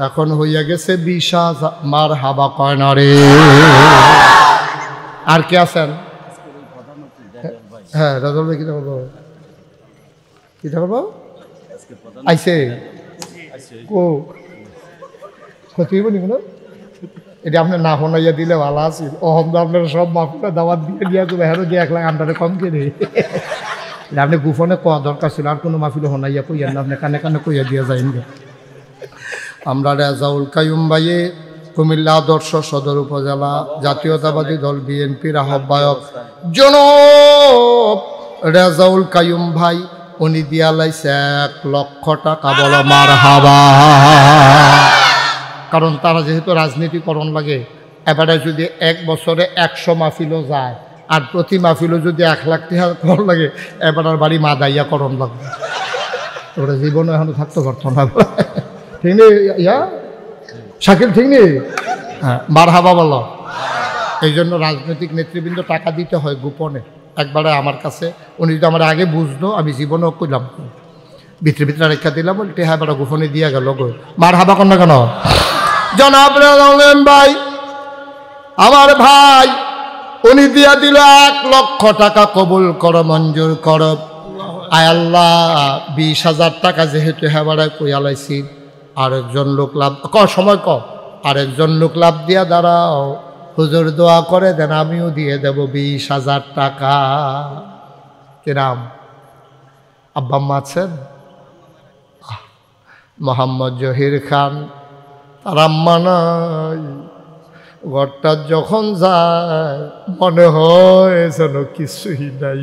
A: এখন হইয়া গেছে 20,000। মার হাবা কয় না রে। আর কে আছেন? হ্যাঁ রাজল ভাই কিতা করবো, কিতা করবো? আইসে ও ক্ষতি হইব নি কোনো? এটা আপনার না শোনাইয়া দিলে ভালো আছিল। অহম আপনার সব মাফিলা দাওয়াত দিয়ে দিয়া তো হেরো দিয়ে 1 লাখ আন্ডারে কম কেনে। আপনি গুফনে কোয়া দরকার ছিল, আর কোনো মাহফিলে শোনাইয়া কইয়া না, আপনি কানে কানে কইয়া দিয়া যাইন। আমরা রেজাউল কাইয়ুম ভাইয়ে কুমিল্লা আদর্শ সদর উপজেলা জাতীয়তাবাদী দল বিএনপির আহ্বায়ক জনাব রেজাউল কাইয়ুম ভাই, উনি দিয়া লাইছে 1 লক্ষ টাকা। বলো মারহাবা। কারণ তারা যেহেতু রাজনীতিকরণ লাগে, এবারে যদি 1 বছরে 100 মাহফিলও যায়, আর প্রতি মাহফিলও যদি 1 লাখ টাকা করণ লাগে, এবার আর বাড়ি মা দাইয়া করণ লাগবে। ওরা জীবনে এখনো থাকতে পারতো না, ঠিক নেই? ইয়া শাকিল ঠিক নেই? হ্যাঁ মারহাবা বলো। এই জন্য রাজনৈতিক নেতৃবৃন্দ টাকা দিতে হয় গোপনে, একবারে আমার কাছে। উনি যদি আমার আগে বুঝতো, আমি জীবনেও কইলাম ভিতরে ভিতরে রেখা দিলাম, বলতে হ্যাঁ বেটা গোপনে দিয়া গেল গো। মারহাবা কর না কেন? জনাব ভাই, আমার ভাই, উনি দিয়া দিল 1 লক্ষ টাকা। কবুল করো, মঞ্জুর করো। আয় আল্লাহ, 20,000 টাকা যেহেতু হেবাড়ায় কইয়ালাইছি, আরেকজন লোক লাভ সময় আরেকজন লোক লাভ দিয়া দাঁড়াও, হুজুর দোয়া করে দেন, আমিও দিয়ে দেব 20,000 টাকা। কিরাম আব্বা আম্মা আছেন? মোহাম্মদ জহির খান, তার আম্মা নাই। ঘরটা যখন যায় মনে হয় যেন কিছুই নাই।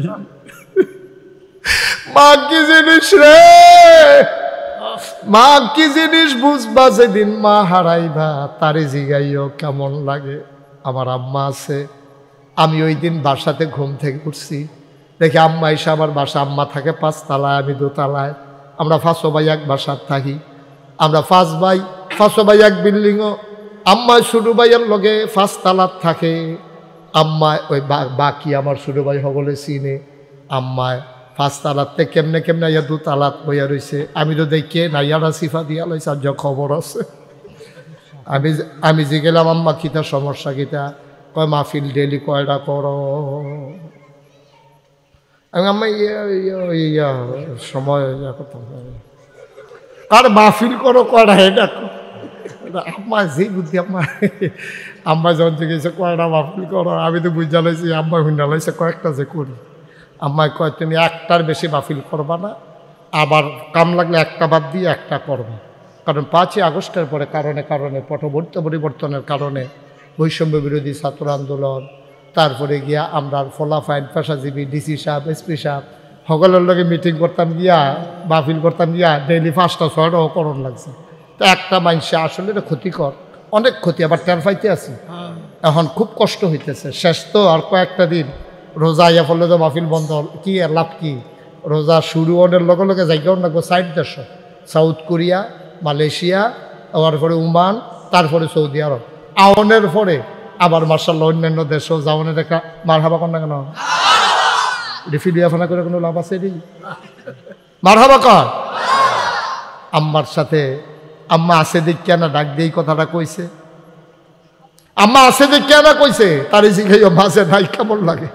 A: মা কি জিনিস রে, মা কি জিনিস বুঝবা, যেদিন মা হারাইবা তারে জিগাইও কেমন লাগে। আমার আম্মা আছে। আমি ওই দিন বাসাতে ঘুম থেকে উঠছি, দেখি আম্মা এসে আমার বাসা, আম্মা থাকে 5 তলায়, আমি 2 তলায়। আমরা 5 ভাই এক বাসার থাকি, আমরা 5 ভাই এক বিল্ডিংও। আম্মা ছোটো ভাইয়ের লগে 5 তলার থাকে। আম্মায় ওই বাকি আমার ছোটো ভাই সকলে চিনে। আম্মায় 5 তলাতে কেমনে কেমনে ইয়া 2 তলাত বইয়া রয়েছে। আমি তো দেখে নাইয়ারা সিফা দিয়া লাইছে, আর যা খবর আছে। আমি যে গেলাম আম্মা কিতা সমস্যা কিতা, কয় মাহফিল ডেলি কয়টা করো। আমি আম্মা ইয়া সময় আর মাহফিল করো কয়টা, এটা আম্মা যে বুদ্ধি আম্মা যখন জিজ্ঞেসে কয়টা মাহফিল করো, আমি তো বুঝা লাইছি আম্মা হুন্ডা লাইছে কয়েকটা যে করি। আম্মায় কয় তুমি একটার বেশি মাহফিল করবা না, আবার কাম লাগলে একটা বাদ দিয়ে একটা করবা। কারণ 5ই আগস্টের পরে কারণে পরিবর্তনের কারণে বৈষম্য বিরোধী ছাত্র আন্দোলন, তারপরে গিয়া আমরা ফলাফাইন পেশাজীবী ডিসি সাহেব, এসপি সাহেব সকলের লগে মিটিং করতাম গিয়া, মাহফিল করতাম গিয়া, ডেইলি 5টা 6টাও করণ লাগছে। তো একটা মানুষে আসলে এটা ক্ষতিকর, অনেক ক্ষতি, আবার টের পাইতে আছি। এখন খুব কষ্ট হইতেছে। শেষ তো আর কয়েকটা দিন, রোজা ইয়া ফলে তো মাহফিল বন্ধ, কি আর লাভ কি? রোজা শুরু হওয়ার লগে লগে জায়গাও লাগবো 60 দেশ, সাউথ কোরিয়া, মালয়েশিয়া, তারপরে ওমান, তারপরে সৌদি আরব। আওনের পরে আবার মার্শাল্লাহ অন্যান্য দেশও যাওয়ানের একটা মার হাবা কর না কেন? রিফিডিয়াফানা করে কোনো লাভ আছে? মার হাবা কর। আম্মার সাথে আম্মা আছে দেখিয়া না ডাক দিয়ে কথাটা কইছে। আম্মা আছে দেখিয়া না কইছে, তার শিখাইও মাঝে নাই কেমন লাগে।